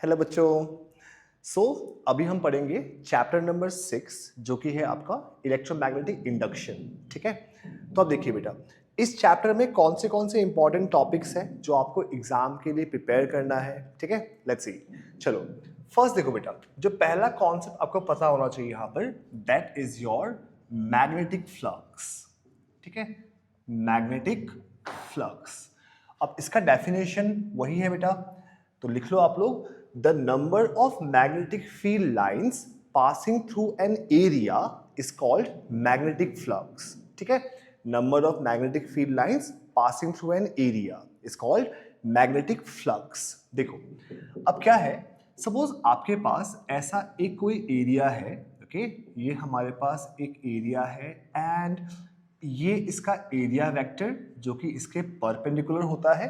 Hello बच्चों। सो अभी हम पढ़ेंगे चैप्टर नंबर 6 जो कि है आपका इलेक्ट्रोमैग्नेटिक इंडक्शन। ठीक है, तो अब देखिए बेटा, इस चैप्टर में कौन से इंपॉर्टेंट टॉपिक्स हैं जो आपको एग्जाम के लिए प्रिपेयर करना है। ठीक है, लेट्स सी। चलो फर्स्ट देखो बेटा, जो पहला कॉन्सेप्ट आपको पता होना चाहिए यहाँ पर, that is your magnetic flux. ठीक है, मैग्नेटिक फ्लक्स। अब इसका डेफिनेशन वही है बेटा, तो लिख लो आप लोग, the number of magnetic field lines passing through an area is called magnetic flux. ठीक है, number of magnetic field lines passing through an area is called magnetic flux. देखो अब क्या है, सपोज आपके पास ऐसा एक कोई एरिया है। ओके, ये हमारे पास एक एरिया है एंड ये इसका एरिया वेक्टर जो कि इसके परपेंडिकुलर होता है।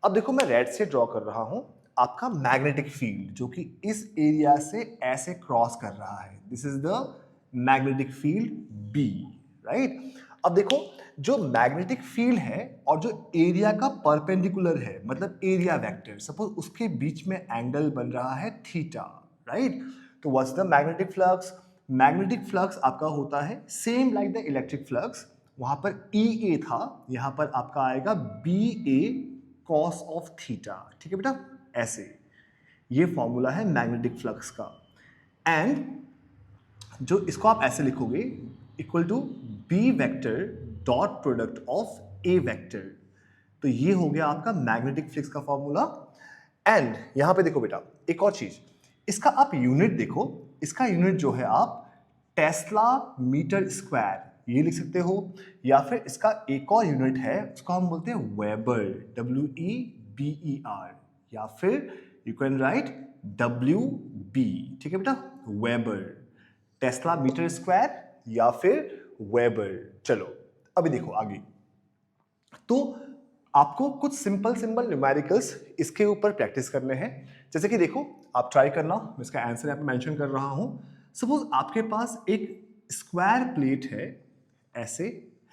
अब देखो मैं रेड से ड्रॉ कर रहा हूं आपका मैग्नेटिक फील्ड जो कि इस एरिया से ऐसे क्रॉस कर रहा है। This is the magnetic field B, right. अब देखो जो मैग्नेटिक फील्ड है और जो एरिया का परपेंडिकुलर है, मतलब एरिया वेक्टर, सपोज उसके बीच में एंगल बन रहा है थीटा, राइट। तो what's the magnetic flux? Magnetic flux आपका होता है same like the electric flux. वहां पर ई ए था, यहां पर आपका आएगा B A cos of theta. ठीक है बेटा, ऐसे ये फॉर्मूला है मैग्नेटिक फ्लक्स का। एंड जो इसको आप ऐसे लिखोगे, equal to B vector dot product of A vector. तो ये हो गया आपका मैग्नेटिक फ्लक्स का फॉर्मूला। एंड यहां पे देखो बेटा एक और चीज, इसका आप यूनिट देखो, इसका यूनिट जो है आप टेस्ला मीटर स्क्वायर ये लिख सकते हो, या फिर इसका एक और यूनिट है उसको हम बोलते हैं वेबर, WEBER, या फिर यू कैन राइट WB। ठीक है बेटा, वेबर, टेस्ला मीटर स्क्वायर या फिर वेबर। चलो अभी देखो आगे, तो आपको कुछ सिंपल सिंपल न्यूमेरिकल्स इसके ऊपर प्रैक्टिस करने हैं। जैसे कि देखो आप ट्राई करना, मैं इसका आंसर यहाँ पे मेंशन कर रहा हूं। सपोज आपके पास एक स्क्वायर प्लेट है ऐसे,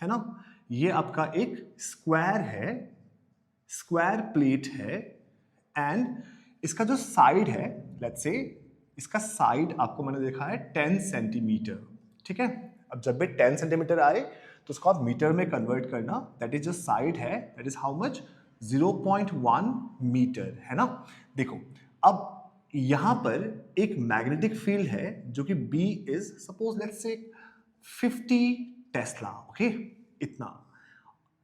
है ना, ये आपका एक स्क्वायर है, स्क्वायर प्लेट है एंड इसका जो साइड है, लेट्स से इसका साइड आपको मैंने देखा है 10 सेंटीमीटर। ठीक है, अब जब भी 10 सेंटीमीटर आए तो उसको आप मीटर में कन्वर्ट करना, दैट इज जो साइड है that is how much, 0.1 metre, है ना। देखो अब यहां पर एक मैग्नेटिक फील्ड है जो कि B is suppose let's say 50 Tesla, okay, इतना।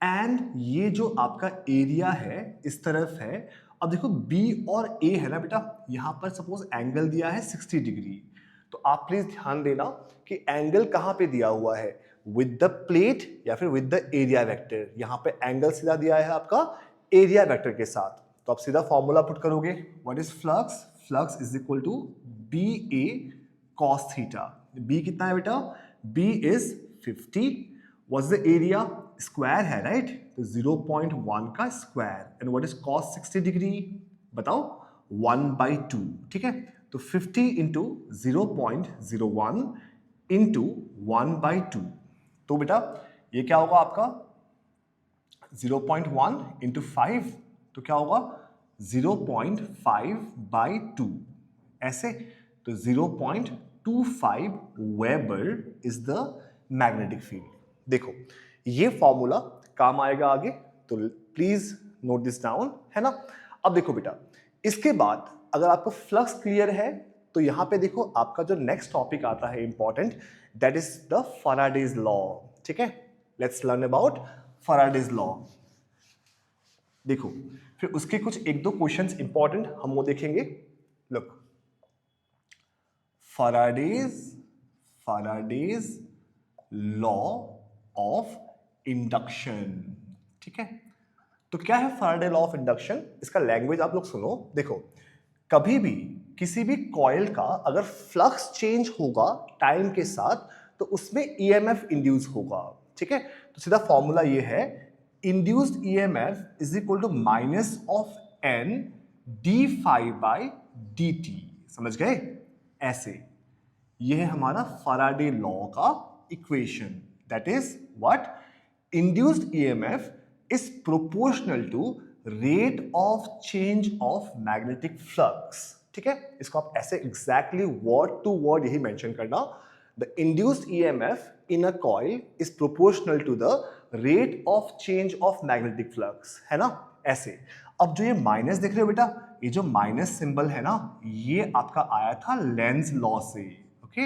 एंड ये जो आपका एरिया है इस तरफ है। अब देखो B और A है ना बेटा, यहां पर सपोज एंगल दिया है 60 डिग्री। तो आप प्लीज ध्यान देना कि एंगल कहां पे दिया हुआ है, विद द प्लेट या फिर विद द एरिया वेक्टर। यहां पे एंगल सीधा दिया है आपका एरिया वेक्टर के साथ। तो आप सीधा फॉर्मूला पुट करोगे, what is flux? Flux is equal to BA cos theta. B कितना है बेटा? B is 50। What's the area? Square है, राइट, तो 0.1 का स्क्वायर। And what is cos 60 degree? बताओ, 1/2। ठीक है, तो 50 इंटू 0.01 इंटू 1/2। तो बेटा ये क्या होगा आपका 0.1 इंटू 5, तो क्या होगा 0.5/2 ऐसे। तो 0.25 weber is the magnetic field. देखो ये फॉर्मूला काम आएगा आगे, तो प्लीज नोट दिस डाउन, है ना। अब देखो बेटा, इसके बाद अगर आपको फ्लक्स क्लियर है तो यहां पे देखो आपका जो नेक्स्ट टॉपिक आता है important, that is the Faraday's law. ठीक है, let's learn about Faraday's law. देखो फिर उसके कुछ एक दो क्वेश्चंस इंपॉर्टेंट हम वो देखेंगे। Look, Faraday's law of induction. ठीक है, तो क्या है फैराडे लॉ ऑफ इंडक्शन? इसका लैंग्वेज आप लोग सुनो। देखो कभी भी किसी भी कॉइल का अगर फ्लक्स चेंज होगा टाइम के साथ तो उसमें ईएमएफ इंड्यूस होगा। ठीक है, तो सीधा फॉर्मूला ये है, induced EMF is equal to minus of N d phi by d t. समझ गए? ऐसे ये है हमारा फैराडे लॉ का equation, that is what, induced EMF is proportional to rate of change of magnetic flux। ठीक है, इसको आप ऐसे एग्जैक्टली वर्ड टू वर्ड यही मेंशन करना, the induced EMF in a coil is proportional to the rate of change of magnetic flux, है ना, ऐसे। अब जो ये माइनस देख रहे हो बेटा, ये जो माइनस सिंबल है ना, ये आपका आया था लेंज लॉ से, ओके।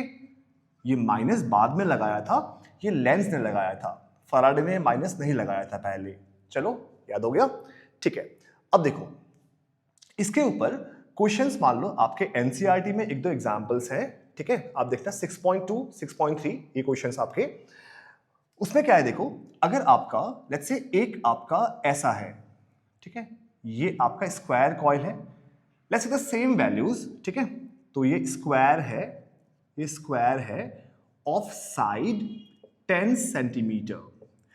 ये माइनस बाद में लगाया था, ये लेंज ने लगाया था, फराडे ने माइनस नहीं लगाया था पहले। चलो याद हो गया, ठीक है। अब देखो इसके ऊपर क्वेश्चंस मान लो आपके एनसीईआरटी में एक दो एग्जांपल्स हैं, ठीक है, आप देखना 6.2, 6.3 ये क्वेश्चंस आपके। उसमें क्या है देखो, अगर आपका लेट्स से एक आपका ऐसा है, ठीक है, ये आपका स्क्वायर कॉइल है, let's say the same values, ठीक है, तो ये स्क्वायर है, ये स्क्वायर है ऑफ साइड 10 सेंटीमीटर,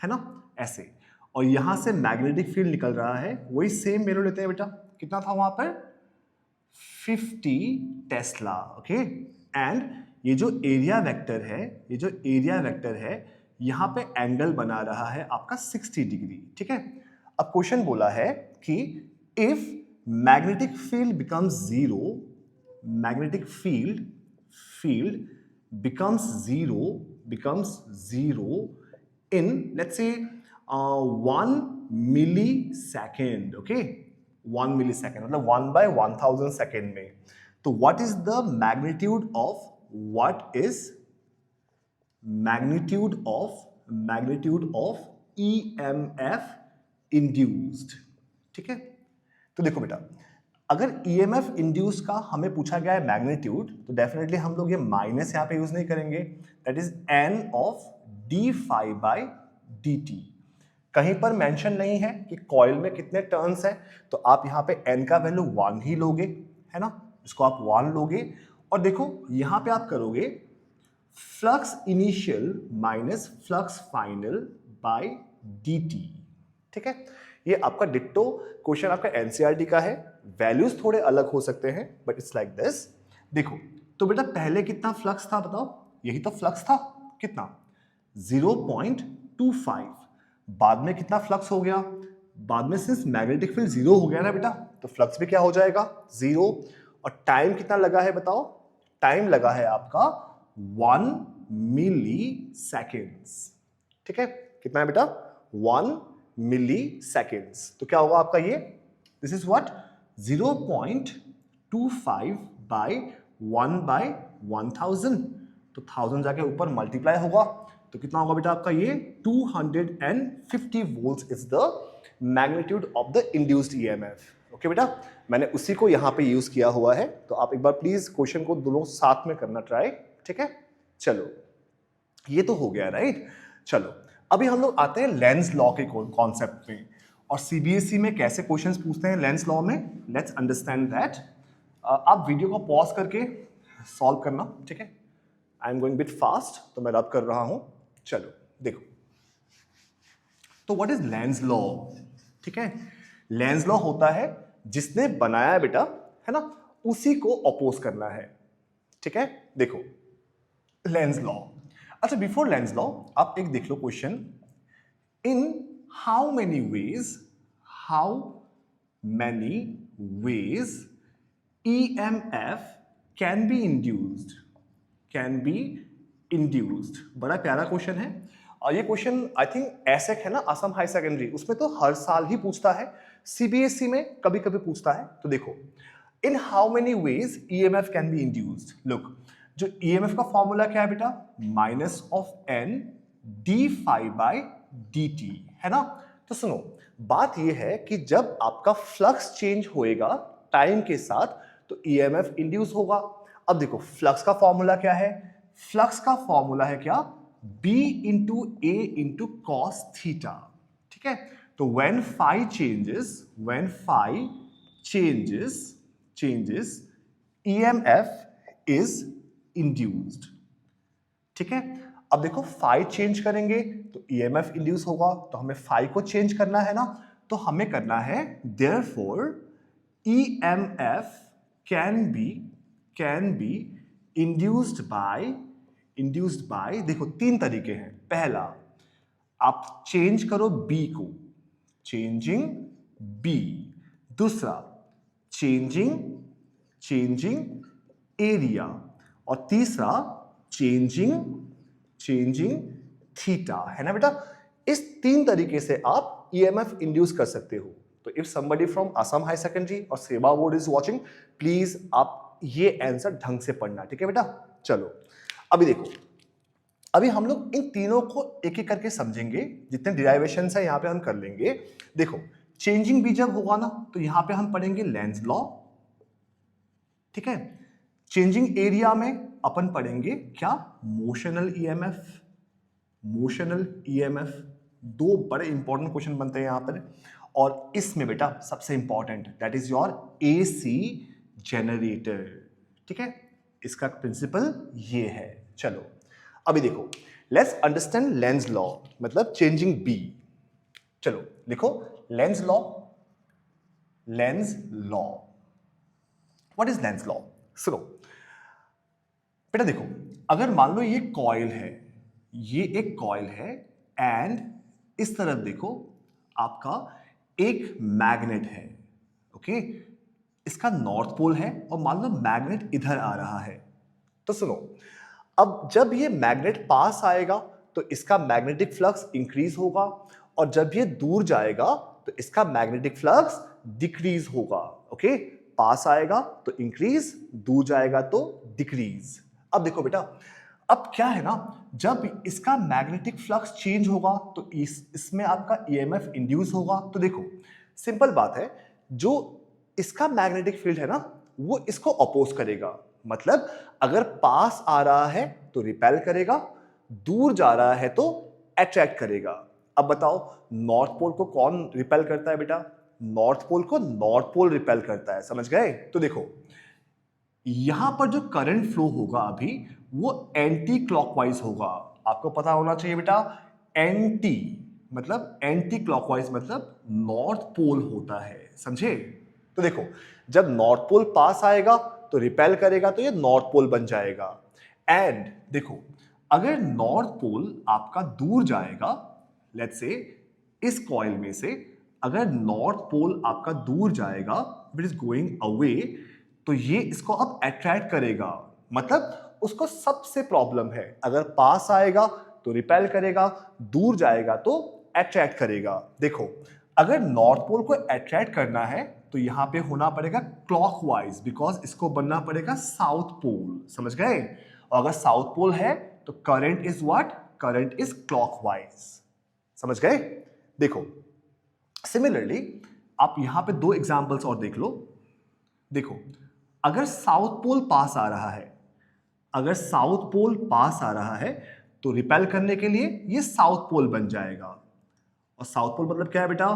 है ना, ऐसे, और यहां से मैग्नेटिक फील्ड निकल रहा है, वही सेम मेरे लेते हैं बेटा, कितना था वहां पर 50 टेस्ला, ओके। एंड ये जो एरिया वेक्टर है, ये जो एरिया वेक्टर है, यहां पे एंगल बना रहा है आपका 60 डिग्री, ठीक है। अब क्वेश्चन बोला है कि if magnetic field becomes zero, magnetic field becomes zero in let's say 1 millisecond, okay, 1 millisecond मतलब 1/1000 सेकेंड में। तो what is the magnitude of EMF induced, ठीक है। तो देखो बेटा, अगर EMF इंड्यूस का हमें पूछा गया है मैग्नीट्यूड, तो डेफिनेटली हम लोग ये माइनस यहाँ पे यूज नहीं करेंगे, that is n of d∅/dt। कहीं पर मेंशन नहीं है कि कॉइल में कितने टर्न्स हैं, तो आप यहाँ पे n का वैल्यू 1 ही लोगे, है ना, इसको आप 1 लोगे, और देखो यहाँ पे आप करोगे flux initial minus flux final by dt, ठीक है। ये आपका डिट्टो क्वेश्चन आपका एनसीईआरटी का है, वैल्यूज थोड़े अलग हो सकते हैं बट इट्स लाइक दिस। देखो तो बेटा पहले कितना फ्लक्स था बताओ, यही तो फ्लक्स था, कितना 0.25। बाद में कितना फ्लक्स हो गया, बाद में सिंस मैग्नेटिक फील्ड जीरो हो गया ना बेटा, तो फ्लक्स भी क्या हो जाएगा जीरो। और टाइम कितना लगा है बताओ, टाइम लगा है आपका 1 मिली सेकेंड्स, ठीक है, कितना है बेटा 1 मिली सेकेंड्स। तो क्या होगा आपका ये, दिस इज व्हाट 0.25 बाय 1/1000, तो 1000 जाके ऊपर मल्टीप्लाई होगा, तो कितना होगा बेटा आपका ये 250 volts is the magnitude of the induced EMF. Okay बेटा, मैंने उसी को यहां पे यूज किया हुआ है, तो आप एक बार प्लीज क्वेश्चन को दोनों साथ में करना ट्राई, ठीक है। चलो ये तो हो गया राइट। चलो अभी हम लोग आते हैं लेंस लॉ के कॉन्सेप्ट में, और सीबीएसई में कैसे क्वेश्चंस पूछते हैं लेंस लॉ में, लेट्स अंडरस्टैंड दैट। आप वीडियो को पॉज करके सॉल्व करना, ठीक है। I am going bit fast, तो मैं रब कर रहा हूं। चलो देखो, तो व्हाट इज लेंस लॉ, ठीक है। लेंस लॉ होता है जिसने बनाया बेटा, है ना, उसी को अपोज करना है, ठीक है। देखो लेंस लॉ, अच्छा बिफोर लेंस लॉ आप एक देख लो question, in how many ways EMF can be induced, बड़ा प्यारा क्वेश्चन है। और ये क्वेश्चन आई थिंक एसेक है ना, असम हाई सेकेंडरी, उसमें तो हर साल ही पूछता है, सीबीएसई में कभी कभी पूछता है। तो देखो in how many ways EMF can be induced, look जो EMF का फॉर्मूला क्या है बेटा, माइनस ऑफ n d∅/dt, है ना। तो सुनो बात यह है कि जब आपका फ्लक्स चेंज होएगा टाइम के साथ, तो EMF इंड्यूस होगा। अब देखो फ्लक्स का फॉर्मूला क्या है, फ्लक्स का फॉर्मूला है क्या, B into A into cos theta, ठीक है। तो when phi changes EMF is induced, ठीक है। अब देखो फाई चेंज करेंगे तो EMF इंड्यूस होगा, तो हमें फाई को चेंज करना है ना, तो हमें करना है therefore EMF can be induced by देखो तीन तरीके हैं। पहला आप चेंज करो B को, चेंजिंग B। दूसरा चेंजिंग एरिया, और तीसरा चेंजिंग थीटा, है ना बेटा। इस 3 तरीके से आप ईएमएफ इंड्यूस कर सकते हो। तो if somebody from Assam high secondary और सेवा बोर्ड इज वाचिंग, प्लीज आप ये आंसर ढंग से पढ़ना, ठीक है बेटा। चलो अभी देखो, अभी हम लोग इन तीनों को एक एक करके समझेंगे, जितने डिराइवेशन है यहां पे हम कर लेंगे। देखो चेंजिंग भी जब होगा ना, तो यहां पे हम पढ़ेंगे लेंज लॉ, ठीक है। चेंजिंग एरिया में अपन पढ़ेंगे क्या, मोशनल ईएमएफ। 2 बड़े इंपॉर्टेंट क्वेश्चन बनते हैं यहां पर। और इसमें बेटा सबसे important that is your AC generator, ठीक है। इसका प्रिंसिपल ये है। चलो अभी देखो, लेट्स अंडरस्टैंड लेंज लॉ, मतलब चेंजिंग बी। चलो लिखो Lenz law. What is Lenz law? सुनो बेटा, देखो अगर मान लो ये कॉइल है, ये एक कॉइल है, एंड इस तरफ देखो आपका एक मैग्नेट है, ओके। इसका नॉर्थ पोल है और मान लो मैग्नेट इधर आ रहा है। तो सुनो, अब जब ये मैग्नेट पास आएगा तो इसका मैग्नेटिक फ्लक्स इंक्रीज होगा, और जब ये दूर जाएगा तो इसका मैग्नेटिक फ्लक्स डिक्रीज होगा, ओके। पास आएगा तो इंक्रीज, दूर जाएगा तो डिक्रीज। अब देखो बेटा, अब क्या है ना, जब इसका मैग्नेटिक फ्लक्स चेंज होगा तो इसमें आपका ईएमएफ इंड्यूस होगा। तो देखो सिंपल बात है, जो इसका मैग्नेटिक फील्ड है ना, वो इसको अपोज करेगा। मतलब अगर पास आ रहा है तो रिपेल करेगा, दूर जा रहा है तो अट्रैक्ट करेगा। अब बताओ नॉर्थ पोल को कौन रिपेल करता है बेटा? नॉर्थ पोल को नॉर्थ पोल रिपेल करता है, समझ गए? तो देखो यहां पर जो करंट फ्लो होगा अभी, वो एंटी क्लॉकवाइज होगा। आपको पता होना चाहिए बेटा, एंटी क्लॉकवाइज मतलब नॉर्थ पोल होता है, समझे? तो देखो जब नॉर्थ पोल पास आएगा तो रिपेल करेगा, तो ये नॉर्थ पोल बन जाएगा। एंड देखो अगर नॉर्थ पोल आपका दूर जाएगा, लेट्स से इस कॉइल में से अगर नॉर्थ पोल आपका दूर जाएगा, इट इज गोइंग अवे, तो ये इसको अब अट्रैक्ट करेगा। मतलब उसको सबसे प्रॉब्लम है, अगर पास आएगा तो रिपेल करेगा, दूर जाएगा तो अट्रैक्ट करेगा। देखो अगर नॉर्थ पोल को अट्रैक्ट करना है तो यहां पे होना पड़ेगा क्लॉकवाइज, बिकॉज इसको बनना पड़ेगा साउथ पोल, समझ गए? और अगर साउथ पोल है तो current is what? Current is clockwise, समझ गए? देखो सिमिलरली आप यहां पे 2 एग्जांपल्स और देख लो। देखो अगर साउथ पोल पास आ रहा है, तो रिपेल करने के लिए ये साउथ पोल बन जाएगा। और साउथ पोल मतलब क्या है बेटा?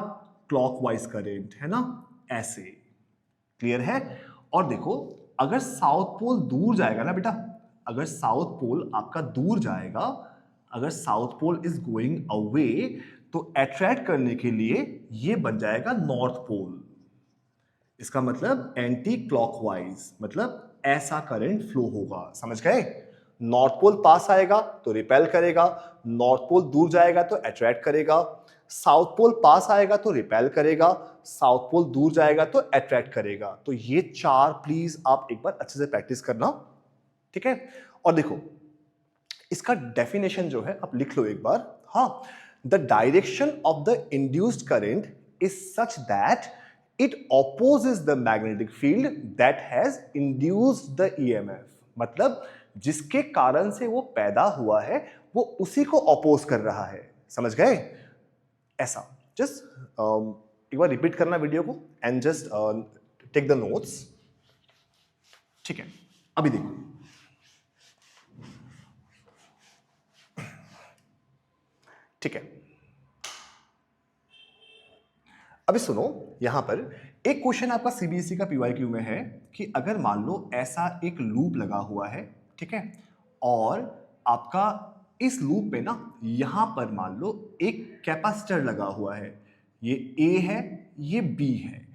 क्लॉकवाइज करंट, है ना? ऐसे, क्लियर है? और देखो अगर साउथ पोल दूर जाएगा ना बेटा, अगर साउथ पोल आपका दूर जाएगा, अगर south pole is going away, तो अट्रैक्ट करने के लिए ये बन जाएगा नॉर्थ पोल। इसका मतलब एंटी क्लॉकवाइज, मतलब ऐसा करंट फ्लो होगा, समझ गए? नॉर्थ पोल पास आएगा तो रिपेल करेगा, नॉर्थ पोल दूर जाएगा तो अट्रैक्ट करेगा, साउथ पोल पास आएगा तो रिपेल करेगा, साउथ पोल दूर जाएगा तो अट्रैक्ट करेगा। तो ये 4 प्लीज आप एक बार अच्छे से प्रैक्टिस करना, ठीक है? और देखो इसका डेफिनेशन जो है आप लिख लो एक बार। हाँ, the direction of the induced current is such that it opposes the magnetic field that has induced the EMF। मतलब जिसके कारण से वो पैदा हुआ है वो उसी को अपोज कर रहा है, समझ गए? ऐसा जस्ट एक बार रिपीट करना वीडियो को and just take the notes, ठीक है? अभी देखो ठीक है, अभी सुनो, यहां पर एक क्वेश्चन आपका सीबीएसई का पीवाईक्यू में है कि अगर मान लो ऐसा एक लूप लगा हुआ है, ठीक है, और आपका इस लूप में ना यहां पर मान लो एक कैपेसिटर लगा हुआ है, ये ए है, ये बी है।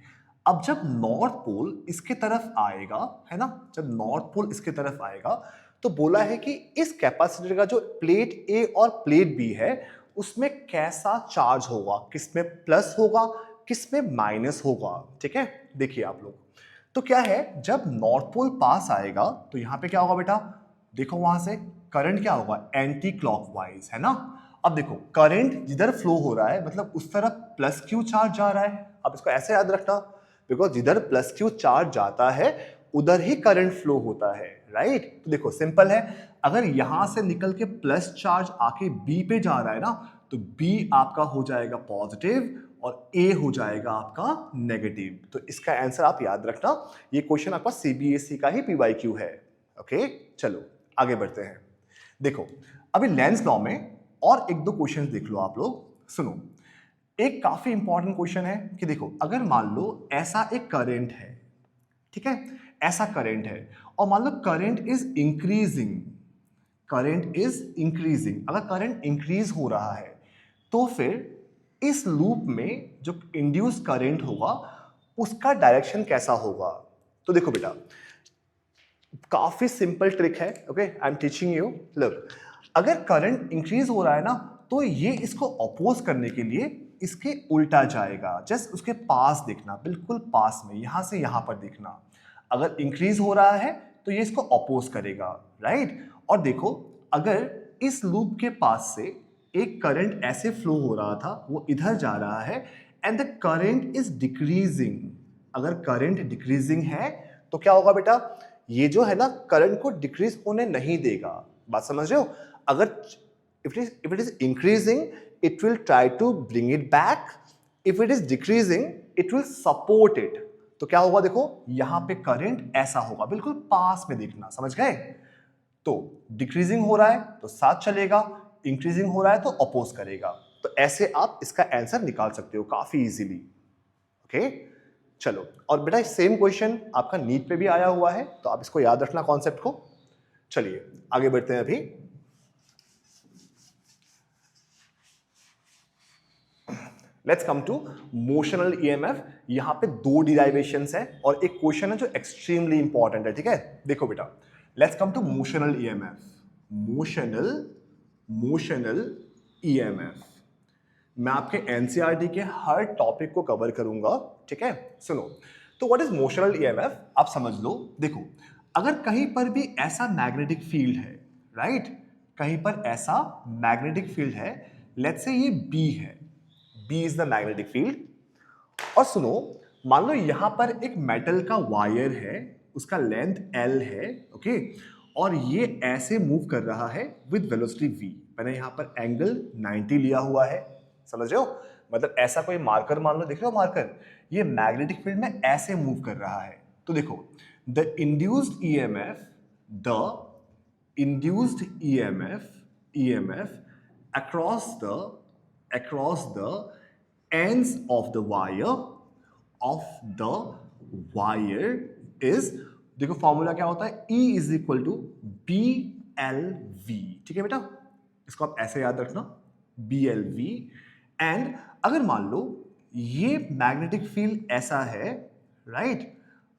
अब जब नॉर्थ पोल इसके तरफ आएगा, है ना, जब नॉर्थ पोल इसके तरफ आएगा तो बोला है कि इस कैपेसिटर का जो प्लेट ए और प्लेट बी है उसमें कैसा चार्ज होगा, किसमें प्लस होगा, किसमें माइनस होगा, ठीक है? देखिए आप लोग, तो क्या है, जब नॉर्थ पोल पास आएगा तो यहां पे क्या होगा बेटा, देखो वहां से करंट क्या होगा, एंटी क्लॉकवाइज, है ना। अब देखो करंट जिधर फ्लो हो रहा है मतलब उस तरफ प्लस क्यू चार्ज जा रहा है। अब इसको ऐसे याद रखना, बिकॉज जिधर प्लस क्यू चार्ज जाता है उधर ही करंट फ्लो होता है, राइट। तो देखो सिंपल है, अगर यहां से निकल के प्लस चार्ज आके बी पे जा रहा है ना, तो बी आपका हो जाएगा पॉजिटिव और ए हो जाएगा आपका नेगेटिव। तो इसका आंसर आप याद रखना, ये क्वेश्चन आपका सीबीएसई का ही पीवाईक्यू है। ओके, चलो आगे बढ़ते हैं। देखो अभी लेंस लॉ में और एक दो क्वेश्चन देख लो आप लोग, सुनो। एक काफी इंपॉर्टेंट क्वेश्चन है कि देखो अगर मान लो ऐसा एक करंट है, ठीक है, ऐसा करंट है और मान लो current is increasing, current is increasing, अगर करंट इंक्रीज हो रहा है तो फिर इस लूप में जो इंड्यूस करंट होगा उसका डायरेक्शन कैसा होगा। तो देखो बेटा काफी सिंपल ट्रिक है, okay, I am teaching you. Look, अगर करंट इंक्रीज हो रहा है ना तो ये इसको अपोज करने के लिए इसके उल्टा जाएगा, जस्ट उसके पास देखना, बिल्कुल पास में, यहां से यहां पर देखना। अगर इंक्रीज हो रहा है तो ये इसको अपोज करेगा, राइट। और देखो अगर इस लूप के पास से एक करंट ऐसे फ्लो हो रहा था, वो इधर जा रहा है and the current is decreasing, अगर करंट डिक्रीजिंग है तो क्या होगा बेटा, ये जो है ना करंट को डिक्रीज होने नहीं देगा। बात समझ रहे हो, अगर if it is increasing it will try to bring it back, if it is decreasing it will support it। तो क्या होगा, देखो यहां पे करंट ऐसा होगा, बिल्कुल पास में देखना, समझ गए। तो डिक्रीजिंग हो रहा है तो साथ चलेगा, इंक्रीजिंग हो रहा है तो अपोज करेगा। तो ऐसे आप इसका आंसर निकाल सकते हो काफी इजीली। ओके, चलो, और बेटा सेम क्वेश्चन आपका नीट पे भी आया हुआ है, तो आप इसको याद रखना कॉन्सेप्ट को। चलिए आगे बढ़ते हैं। अभी let's come to motional EMF. यहां पे दो डिराइवेशंस है और एक क्वेश्चन है जो एक्सट्रीमली इंपॉर्टेंट है, ठीक है। देखो बेटा let's come to motional EMF, motional EMF. मैं आपके एनसीईआरटी के हर टॉपिक को कवर करूंगा, ठीक है। सुनो, तो व्हाट इज मोशनल ईएमएफ आप समझ लो। देखो अगर कहीं पर भी ऐसा मैग्नेटिक फील्ड है, राइट, कहीं पर ऐसा मैग्नेटिक फील्ड है, लेट्स से ये बी है, B is the magnetic field. और सुनो, मान लो यहां पर एक मेटल का वायर है, उसका लेंथ L है, ओके, और ये ऐसे मूव कर रहा है विद वेलोसिटी v। मैंने यहां पर एंगल 90 लिया हुआ है, समझ रहे हो, मतलब ऐसा कोई मार्कर मान लो, देख रहे हो मार्कर, ये मैग्नेटिक फील्ड में ऐसे मूव कर रहा है। तो देखो the induced EMF across the ends of the wire is, देखो फॉर्मूला क्या होता है, E is equal to BLV, ठीक है बेटा, इसको आप ऐसे याद रखना, BLV। एंड अगर मान लो ये मैग्नेटिक फील्ड ऐसा है, राइट,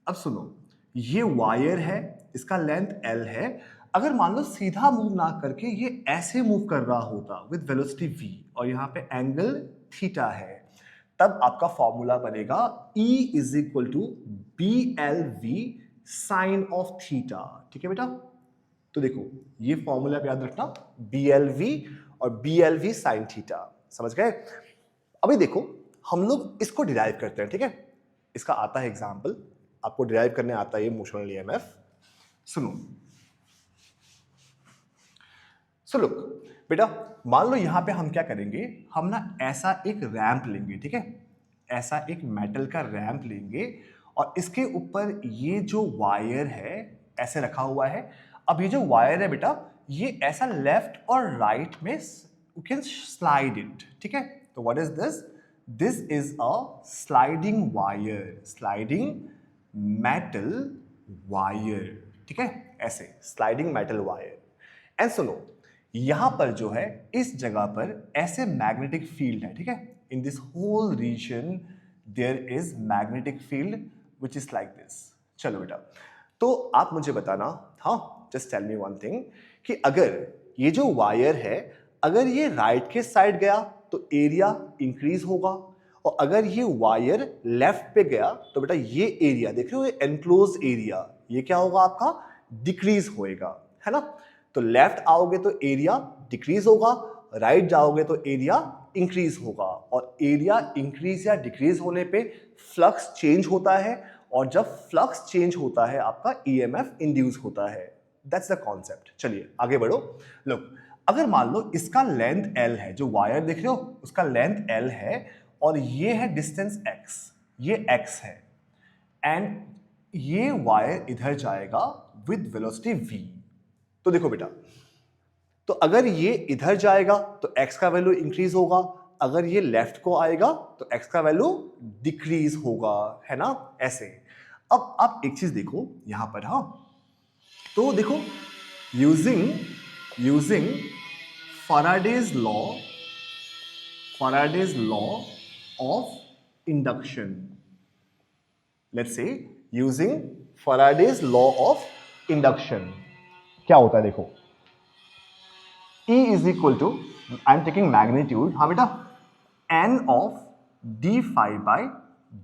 अब सुनो, ये वायर है, इसका लेंथ L है, अगर मान लो सीधा मूव ना करके ये ऐसे मूव कर रहा होता विद वेलोसिटी v और यहाँ पे एंगल थीटा है, तब आपका फॉर्मूला बनेगा E is equal to BLV sine of theta, ठीक है बेटा। तो देखो ये फॉर्मूला याद रखना, BLV और BLV साइन थीटा, समझ गए। अभी देखो हम लोग इसको डिराइव करते हैं, ठीक है, इसका आता है एग्जाम्पल, आपको डिराइव करने आता है ये मोशनल ईएमएफ। सुनो, सो लुक बेटा, मान लो यहां पे हम क्या करेंगे, हम ना ऐसा एक रैंप लेंगे, ठीक है, ऐसा एक मेटल का रैंप लेंगे और इसके ऊपर ये जो वायर है ऐसे रखा हुआ है। अब ये जो वायर है बेटा, ये ऐसा लेफ्ट और राइट में यू कैन स्लाइड इट, ठीक है। तो what is this, this is a sliding wire, sliding metal wire, ठीक है, ऐसे स्लाइडिंग मेटल वायर। एंड सुनो, यहां पर जो है इस जगह पर ऐसे मैग्नेटिक फील्ड है, ठीक है, in this whole region there is magnetic field which is like this. चलो बेटा, तो आप मुझे बताना, हाँ, just tell me one thing, कि अगर ये जो वायर है, अगर ये राइट के साइड गया तो एरिया इंक्रीज होगा, और अगर ये वायर लेफ्ट पे गया तो बेटा ये एरिया देख रहे हो, ये एनक्लोज एरिया, ये क्या होगा आपका, डिक्रीज होएगा, है ना। तो लेफ्ट आओगे तो एरिया डिक्रीज होगा, राइट जाओगे तो एरिया इंक्रीज होगा, और एरिया इंक्रीज या डिक्रीज होने पे फ्लक्स चेंज होता है, और जब फ्लक्स चेंज होता है आपका ईएमएफ इंड्यूस होता है। That's the concept. चलिए आगे बढ़ो। लुक, अगर मान लो इसका लेंथ L है, जो वायर देख रहे हो उसका लेंथ L है, और ये है डिस्टेंस x, ये x है, एंड ये वायर इधर जाएगा विद वेलोसिटी v। तो देखो बेटा, तो अगर ये इधर जाएगा तो x का वैल्यू इंक्रीज होगा, अगर ये लेफ्ट को आएगा तो x का वैल्यू डिक्रीज होगा, है ना, ऐसे। अब आप एक चीज देखो यहां पर, हाँ, तो देखो using Faraday's law of induction. Let's say using Faraday's law of induction. क्या होता है देखो, E is equal to, I'm taking magnitude, हाँ बेटा, n of d phi by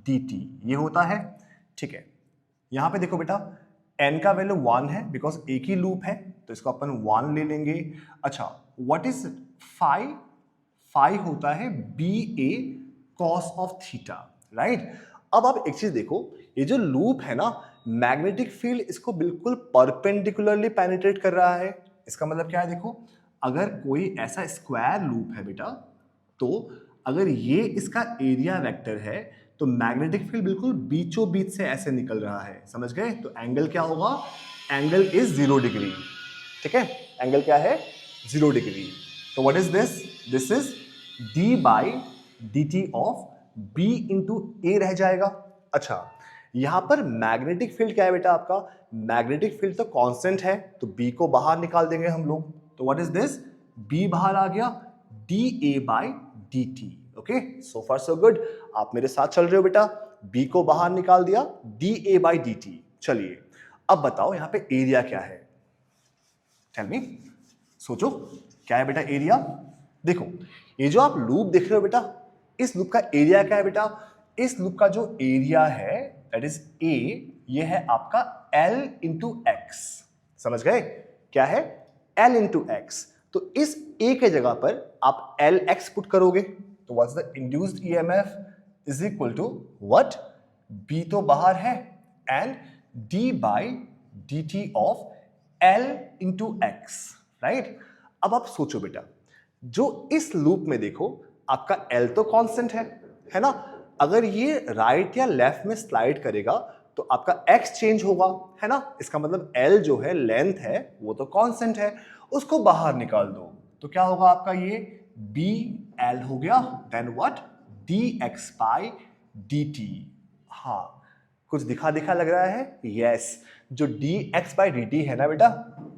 dt, ये होता है, ठीक है। यहां पे देखो बेटा, n का वैल्यू 1 है बिकॉज एक ही लूप है, तो इसको अपन 1 ले लेंगे। अच्छा, व्हाट इज फाई? फाई होता है BA cos of theta, right. अब आप एक चीज देखो, ये जो लूप है ना, मैग्नेटिक फील्ड इसको बिल्कुल परपेंडिकुलरली पेनिट्रेट कर रहा है। इसका मतलब क्या है देखो, अगर कोई ऐसा स्क्वायर लूप है बेटा, तो अगर ये इसका एरिया वेक्टर है तो मैग्नेटिक फील्ड बिल्कुल बीचों बीच से ऐसे निकल रहा है, समझ गए। तो एंगल क्या होगा, एंगल इज 0 डिग्री, ठीक है, एंगल क्या है, 0 डिग्री। तो what is this, this is d by dt of b into A रह जाएगा। अच्छा, यहां पर मैग्नेटिक फील्ड क्या है बेटा आपका, मैग्नेटिक फील्ड तो कांस्टेंट है, तो b को बाहर निकाल देंगे हम लोग। तो व्हाट इज दिस, b बाहर आ गया, dA by dt। Okay, so far so good, आप मेरे साथ चल रहे हो बेटा। b को बाहर निकाल दिया, dA बाई dt। चलिए अब बताओ यहां पे एरिया क्या है, टेल मी, सोचो क्या है बेटा एरिया। देखो ये जो आप लूप देख रहे हो बेटा, इस लूप का एरिया क्या है बेटा, इस लूप का जो एरिया है दैट इज A, ये है आपका L इंटू एक्स, समझ गए, क्या है, L इंटू एक्स। तो इस A के जगह पर आप LX पुट करोगे, तो what's the induced EMF is equal to what, B तो बाहर है, and D by dt of L into x, right. अब आप सोचो बेटा, जो इस लूप में देखो आपका L तो कांस्टेंट है ना, अगर ये राइट या लेफ्ट में स्लाइड करेगा तो आपका x चेंज होगा, है ना। इसका मतलब L जो है, लेंथ है, वो तो कांस्टेंट है, उसको बाहर निकाल दो तो क्या होगा आपका, ये BL हो गया, then what, dx by dt। हाँ, कुछ दिखा दिखा लग रहा है, यस। जो dx बाई dt है ना बेटा,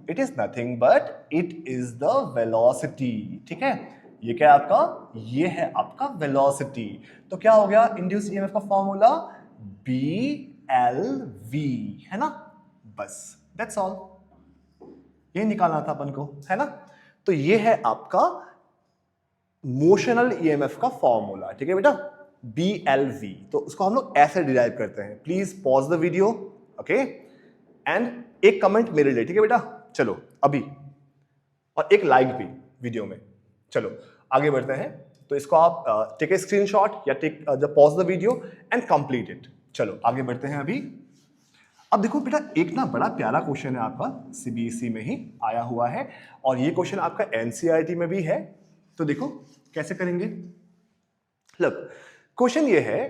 it is nothing but it is the velocity, ठीक है। ये क्या है आपका, ये है आपका वेलोसिटी। तो क्या हो गया, इंड्यूस्ड ईएमएफ का फॉर्मूला BLV, है ना, बस दैट्स ऑल, ये निकालना था अपन को, है ना। तो ये है आपका मोशनल ईएमएफ का फॉर्मूला, ठीक है बेटा, BLV। तो उसको हम लोग ऐसे डिराइव करते हैं। Please pause the video, okay, and एक कमेंट मेरे लिए, ठीक है बेटा, चलो अभी, और एक लाइक भी वीडियो में। चलो आगे बढ़ते हैं। तो इसको आप टेक ए स्क्रीनशॉट या take the pause the video and complete it. चलो आगे बढ़ते हैं अभी। अब देखो बेटा, एक ना बड़ा प्यारा क्वेश्चन है आपका, सीबीएसई में ही आया हुआ है, और ये क्वेश्चन आपका एनसीईआरटी में भी है। तो देखो कैसे करेंगे। लुक, क्वेश्चन ये है,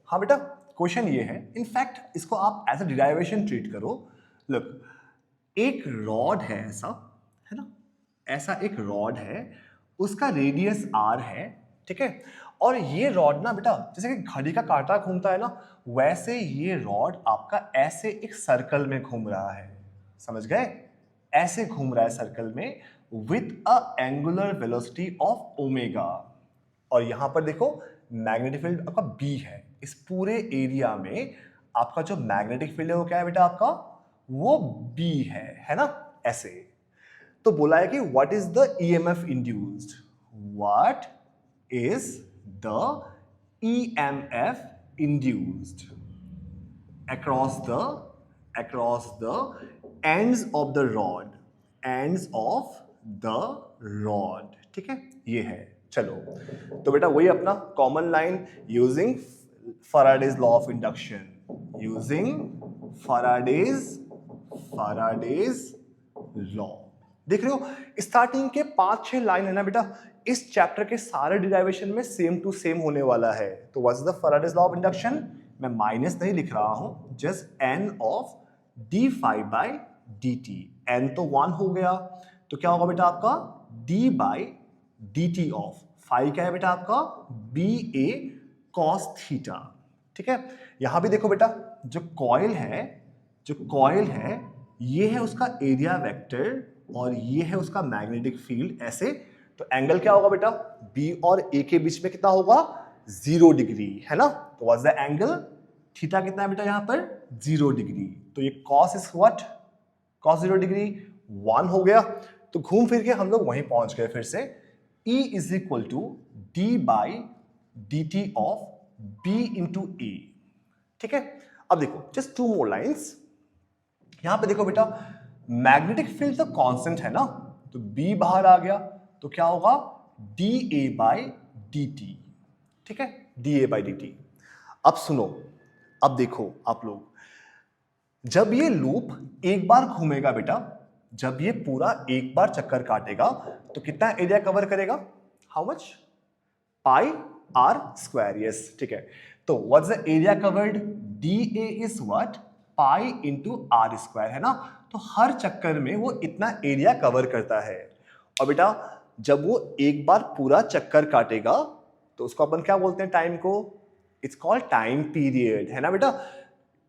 हाँ बेटा, क्वेश्चन ये है, इनफैक्ट इसको आप एज अ डिराइवेशन ट्रीट करो। लुक, एक रॉड है ऐसा, है ना, ऐसा एक रॉड है, उसका रेडियस r है, ठीक है। और ये रॉड ना बेटा, जैसे कि घड़ी का कांटा घूमता है ना, वैसे ये रॉड आपका ऐसे एक सर्कल में घूम रहा है, समझ गए, ऐसे घूम रहा है सर्कल में with a angular velocity of omega. और यहां पर देखो मैग्नेटिक फील्ड आपका B है। इस पूरे एरिया में आपका जो मैग्नेटिक फील्ड है वो क्या है बेटा आपका, वो B है ना, ऐसे। तो बोला है कि what is the EMF induced, what is the EMF induced across the ends of the rod, ठीक है, ये है। चलो, तो बेटा वही अपना common line, using Faraday's law of induction, using Faraday's law. देख रहे हो स्टार्टिंग के 5-6 लाइन है ना बेटा, इस चैप्टर के सारे डिराइवेशन में सेम टू सेम होने वाला है। तो what is the Faraday's law of induction? मैं माइनस नहीं लिख रहा हूं, just n of d phi by dt। n तो 1 हो गया, तो क्या होगा बेटा आपका d by dt of phi क्या है बेटा आपका ba cos थीटा, ठीक है। यहां भी देखो बेटा, जो कॉइल है ये है उसका एरिया वेक्टर और ये है उसका मैग्नेटिक फील्ड, ऐसे। तो एंगल क्या होगा बेटा, B और A के बीच में कितना होगा, 0 डिग्री, है ना। तो व्हाट्स द एंगल, थीटा कितना है बेटा यहाँ पर 0 डिग्री। तो ये cos is what, cos 0 degree 1 हो गया। तो घूम फिर के हम लोग वहीं पहुंच गए फिर से, E is equal to d by dt of B into A, ठीक है। अब देखो जस्ट 2 मोर लाइन्स, यहां पे देखो बेटा मैग्नेटिक फील्ड तो कांस्टेंट है ना, तो B बाहर आ गया, तो क्या होगा dA बाई dt, ठीक है, dA बाई dt। अब सुनो, अब देखो आप लोग, जब ये लूप एक बार घूमेगा बेटा, जब ये पूरा एक बार चक्कर काटेगा तो कितना एरिया कवर करेगा, how much, pi r square, yes, ठीक है। तो what's the area covered, dA is what, pi into r square, है ना। तो हर चक्कर में वो इतना एरिया कवर करता है। और बेटा जब वो एक बार पूरा चक्कर काटेगा तो उसको अपन क्या बोलते हैं, टाइम को, इट्स कॉल्ड टाइम पीरियड, है ना बेटा।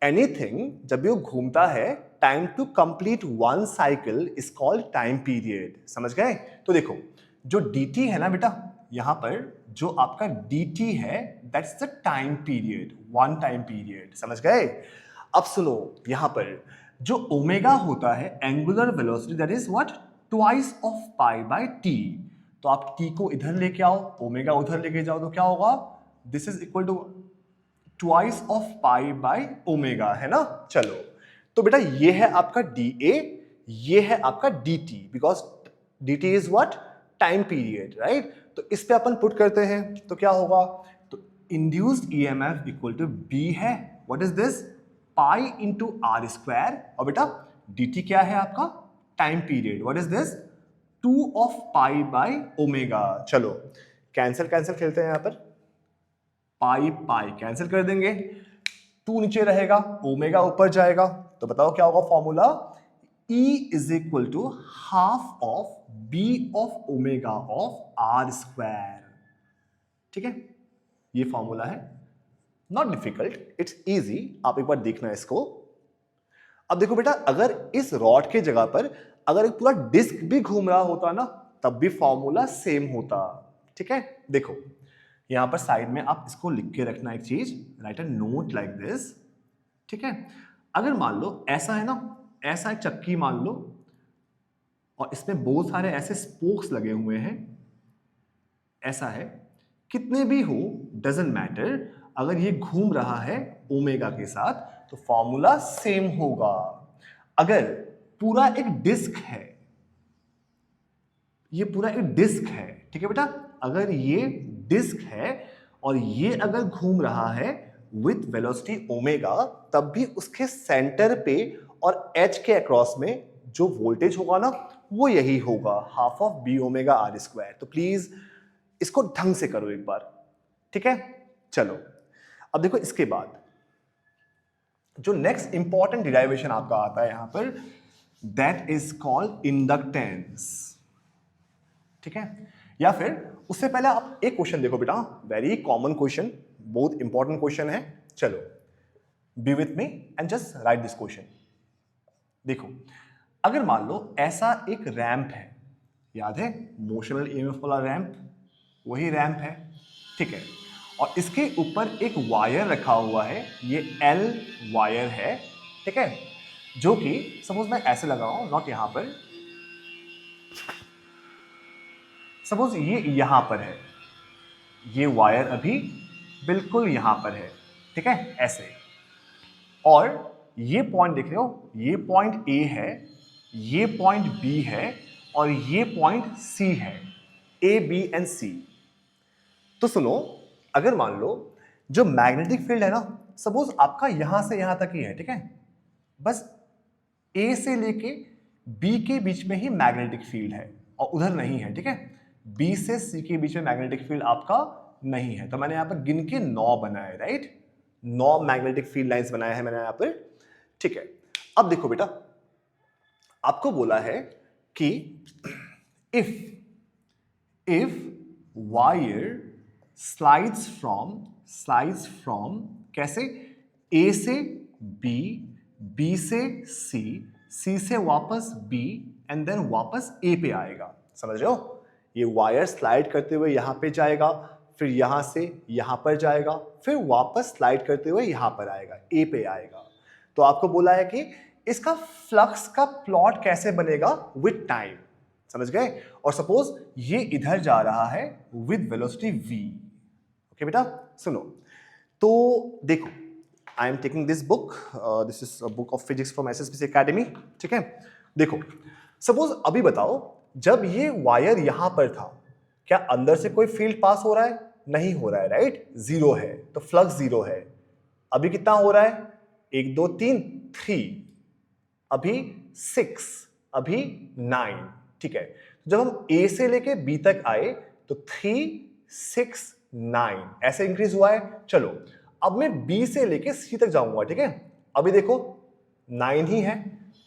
एनीथिंग जब भी वो घूमता है, time to complete one cycle is called time period, समझ गए। तो देखो जो dt है ना बेटा, यहां पर जो आपका dt है that's the time period, one time period, समझ गए। अब सुनो, यहां पर जो ओमेगा होता है angular velocity, that is what, twice of pi bye T. तो आप t को इधर लेके आओ, ओमेगा उधर लेके जाओ, तो क्या होगा, this is equal to twice of pi by omega, है ना। चलो, तो बेटा ये है आपका dA, ये है आपका dt, because dt is what, time period, right. तो इस पे अपन पुट करते हैं तो क्या होगा, तो induced EMF equal to b है, what is this, pi into r square, और बेटा dt क्या है आपका, time period, what is this, 2 of pi by omega. चलो कैंसिल कैंसिल खेलते हैं यहां पर, पाई पाई कैंसिल कर देंगे, 2 नीचे रहेगा, ओमेगा ऊपर जाएगा, तो बताओ क्या होगा formula, E is equal to half of B of omega of r square, ठीक है। ये फॉर्मूला है, नॉट डिफिकल्ट, इट्स इजी, आप एक बार देखना इसको। अब देखो बेटा, अगर इस रॉड के जगह पर अगर एक पूरा डिस्क भी घूम रहा होता ना, तब भी फॉर्मूला सेम होता, ठीक है। देखो यहां पर साइड में आप इसको लिख के रखना, एक चीज, right a note like this, ठीक है। अगर मान लो ऐसा है ना, ऐसा एक चक्की मान लो, और इसमें बहुत सारे ऐसे स्पोक्स लगे हुए हैं, ऐसा है, कितने भी हो डजंट मैटर, अगर ये घूम रहा है ओमेगा के साथ तो फॉर्मूला सेम होगा। अगर पूरा एक डिस्क है, ये पूरा एक डिस्क है, ठीक है बेटा, अगर ये डिस्क है और ये अगर घूम रहा है विथ वेलोसिटी ओमेगा, तब भी उसके सेंटर पे और एच के अक्रॉस में जो वोल्टेज होगा ना, वो यही होगा, half of B omega r square. तो प्लीज इसको ढंग से करो एक बार, ठीक है। चलो अब देखो इसके बाद जो नेक्स्ट इंपॉर्टेंट डिराइवेशन आपका आता है यहां पर, दैट इज कॉल्ड इंडक्टेंस, ठीक है। या फिर उससे पहले आप एक क्वेश्चन देखो बेटा, वेरी कॉमन क्वेश्चन, बहुत इंपॉर्टेंट क्वेश्चन है। चलो B with me and just right this question. देखो अगर मान लो ऐसा एक रैंप है, याद है मोशनल ईएमएफ वाला रैंप, वही रैंप है, ठीक है, और इसके ऊपर एक वायर रखा हुआ है, ये एल वायर है, ठीक है, जो कि सपोज मैं ऐसे लगाऊं, नॉट यहां पर, सपोज ये यहां पर है, ये वायर अभी बिल्कुल यहां पर है, ठीक है, ऐसे। और ये पॉइंट देख रहे हो, ये पॉइंट ए है, ये पॉइंट बी है और ये पॉइंट सी है, ए बी एंड सी। तो सुनो, अगर मान लो जो मैग्नेटिक फील्ड है ना, सपोज आपका यहां से यहां तक ही है, ठीक है, बस ए से लेके बी के बीच में ही मैग्नेटिक फील्ड है और उधर नहीं है, ठीक है, बी से सी के बीच में मैग्नेटिक फील्ड आपका नहीं है। तो मैंने यहां पर गिन के 9 बनाए, राइट, 9 मैग्नेटिक फील्ड लाइंस बनाए हैं मैंने यहां पर, ठीक है। अब देखो बेटा, आपको बोला है कि इफ वायर स्लाइड्स फ्रॉम कैसे, ए से बी, बी से सी, सी से वापस बी एंड देन वापस ए पे आएगा, समझ रहे हो, ये वायर स्लाइड करते हुए यहां पे जाएगा, फिर यहां से यहां पर जाएगा, फिर वापस स्लाइड करते हुए यहां पर आएगा, ए पे आएगा। तो आपको बोला है कि इसका फ्लक्स का प्लॉट कैसे बनेगा विद टाइम, समझ गए। और सपोज ये इधर जा रहा है विद वेलोसिटी v, ओके बेटा, सुनो, तो देखो, I am taking this book, this is a book of physics from SSPC academy, ठीक है। देखो, सपोज अभी बताओ, जब ये वायर यहां पर था, क्या अंदर से कोई फील्ड पास हो रहा है? नहीं हो रहा है, राइट, जीरो है, तो फ्लक्स जीरो है। अभी कितना हो रहा है? 1 2 3 3, अभी 6, अभी 9, ठीक है। जब हम ए से लेके बी तक आए तो 3 6 9 ऐसे इंक्रीज हुआ है। चलो अब मैं बी से लेके सी तक जाऊंगा, ठीक है। अभी देखो 9 ही है,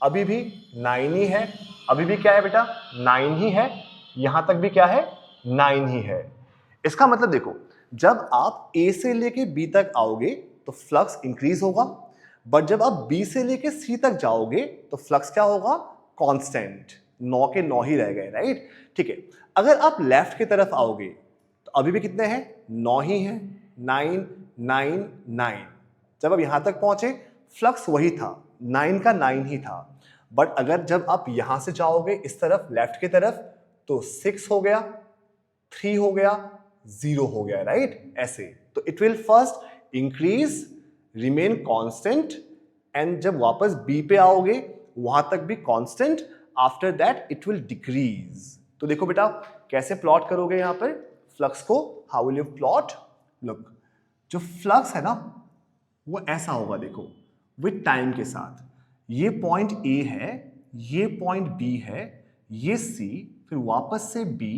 अभी भी 9 ही है, अभी भी क्या है बेटा, 9 ही है, यहां तक भी क्या है, 9 ही है। इसका मतलब देखो, जब आप ए से लेके बी तक आओगे तो फ्लक्स इंक्रीज होगा, बट जब आप बी से लेके सी तक जाओगे तो फ्लक्स क्या होगा, कांस्टेंट, 9 के 9 ही रह गए, राइट, ठीक है। अगर आप लेफ्ट की तरफ आओगे तो अभी भी कितने हैं, 9 ही हैं, 9 9 9। जब आप यहां तक पहुंचे फ्लक्स वही था, 9 का 9 ही था, बट अगर जब आप यहां से जाओगे इस तरफ लेफ्ट की तरफ तो 6 हो गया, 3 हो गया, 0 हो गया, राइट, ऐसे। तो it will first increase, remain constant, and जब वापस बी पे आओगे वहां तक भी constant, after that it will decrease. तो देखो बेटा कैसे प्लॉट करोगे यहां पर फ्लक्स को, how will you plot, look, जो फ्लक्स है ना वो ऐसा होगा, देखो विद टाइम के साथ, ये पॉइंट ए है, ये पॉइंट बी है, ये सी, फिर वापस से बी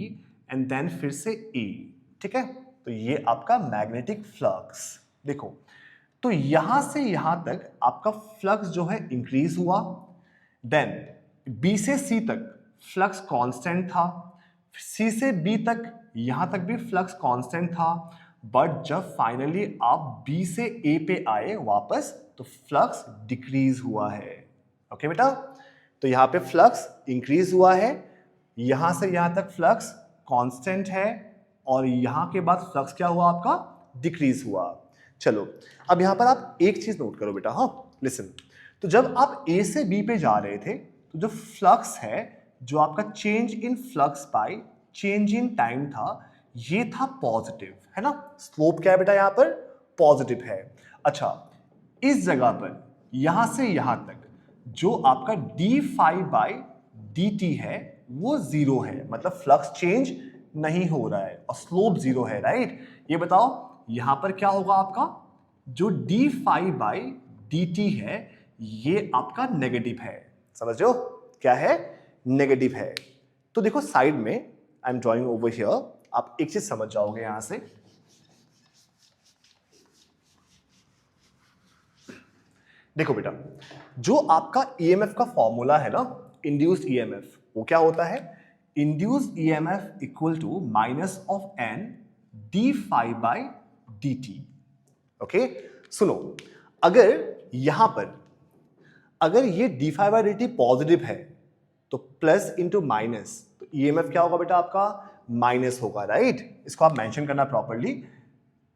एंड देन फिर से ए, ठीक है। तो ये आपका मैग्नेटिक फ्लक्स, देखो, तो यहां से यहां तक आपका फ्लक्स जो है इंक्रीज हुआ, देन बी से सी तक फ्लक्स कांस्टेंट था, सी से बी तक यहां तक भी फ्लक्स कांस्टेंट था, बट जब फाइनली आप बी से ए पे आए वापस तो फ्लक्स डिक्रीज हुआ है, ओके बेटा। तो यहां पे फ्लक्स इंक्रीज हुआ है, यहां से यहां तक फ्लक्स कांस्टेंट है, और यहां के बाद फ्लक्स क्या हुआ आपका, डिक्रीज हुआ। चलो अब यहां पर आप एक चीज नोट करो बेटा, हाँ लिसन, तो जब आप ए से बी पे जा रहे थे तो जो फ्लक्स है, जो आपका change in flux by change in time था, ये था पॉजिटिव, है ना, स्लोप क्या है बेटा यहां पर, पॉजिटिव है। अच्छा, इस जगह पर यहां से यहां तक जो आपका d phi by d t है वो जीरो है, मतलब फ्लक्स चेंज नहीं हो रहा है और स्लोप जीरो है, राइट। ये बताओ यहां पर क्या होगा, आपका जो d phi by d t है ये आपका नेगेटिव है, समझ रहे हो, क्या है, नेगेटिव है। तो देखो साइड में I am drawing over here, आप एक चीज समझ जाओगे यहां से, देखो बेटा, जो आपका ईएमएफ का फॉर्मूला है ना, इंड्यूस्ड ईएमएफ, वो क्या होता है, induced EMF equal to minus of N d phi by d t, okay. सुनो, अगर यहां पर अगर ये d phi by d t positive है तो प्लस इंटू माइनस, तो ईएमएफ क्या होगा बेटा आपका, माइनस होगा, राइट। इसको आप मेंशन करना properly,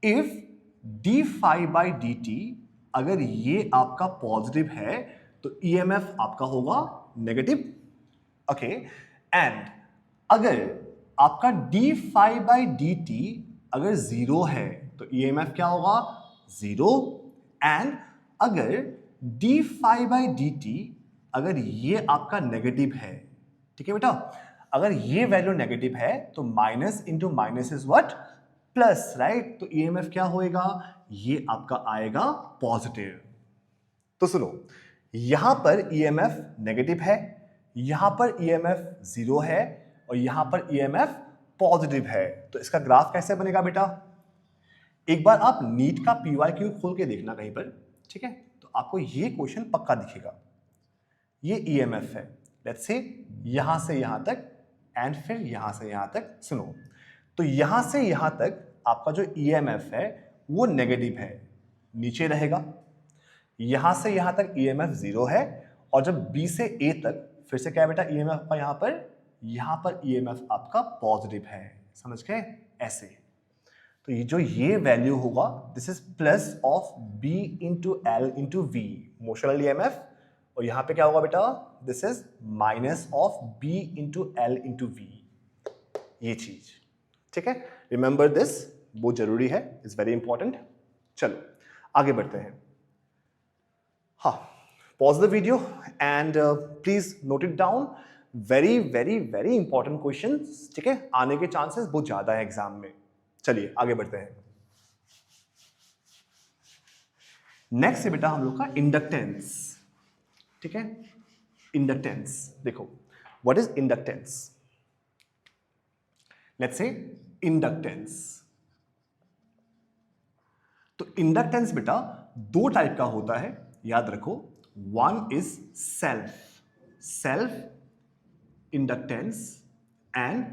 if d phi by d t अगर ये आपका पॉजिटिव है तो ईएमएफ आपका होगा नेगेटिव, ओके। एंड अगर आपका d phi by d t अगर जीरो है तो ईएमएफ क्या होगा 0। एंड अगर d phi by d t अगर ये आपका नेगेटिव है, ठीक है बेटा, अगर ये वैल्यू नेगेटिव है तो minus into minus is what plus, right. तो ईएमएफ क्या होएगा, ये आपका आएगा पॉजिटिव। तो सुनो, यहां पर ईएमएफ नेगेटिव है, यहां पर ईएमएफ 0 है और यहां पर ईएमएफ पॉजिटिव है। तो इसका ग्राफ कैसे बनेगा बेटा, एक बार आप नीट का पीवाईक्यू खोल के देखना कहीं पर, ठीक है, तो आपको ये क्वेश्चन पक्का दिखेगा। ये ईएमएफ है, लेट्स से यहां से यहां तक एंड फिर यहां से यहां तक। सुनो, तो यहां से यहां तक आपका जो ईएमएफ है वो नेगेटिव है, नीचे रहेगा। यहां से यहां तक ईएमएफ 0 है और जब बी से ए तक फिर से क्या है बेटा, ईएमएफ आपका यहां पर ईएमएफ आपका पॉजिटिव है, समझ गए ऐसे। तो ये जो ये वैल्यू होगा this is plus of B into L into V motional EMF, और यहां पे क्या होगा बेटा, this is minus of B into L into V, ये चीज, ठीक है। रिमेंबर दिस, बहुत जरूरी है, इज वेरी इंपॉर्टेंट। चलो आगे बढ़ते हैं। हाँ, pause the video and please note it down. Very very very important question, ठीक है, आने के चांसेस बहुत ज्यादा है एग्जाम में। चलिए आगे बढ़ते हैं। नेक्स्ट है बेटा हम लोग का इंडक्टेंस, ठीक है। इंडक्टेंस देखो, what is inductance, let's say inductance. तो इंडक्टेंस बेटा दो टाइप का होता है, याद रखो। One is self inductance and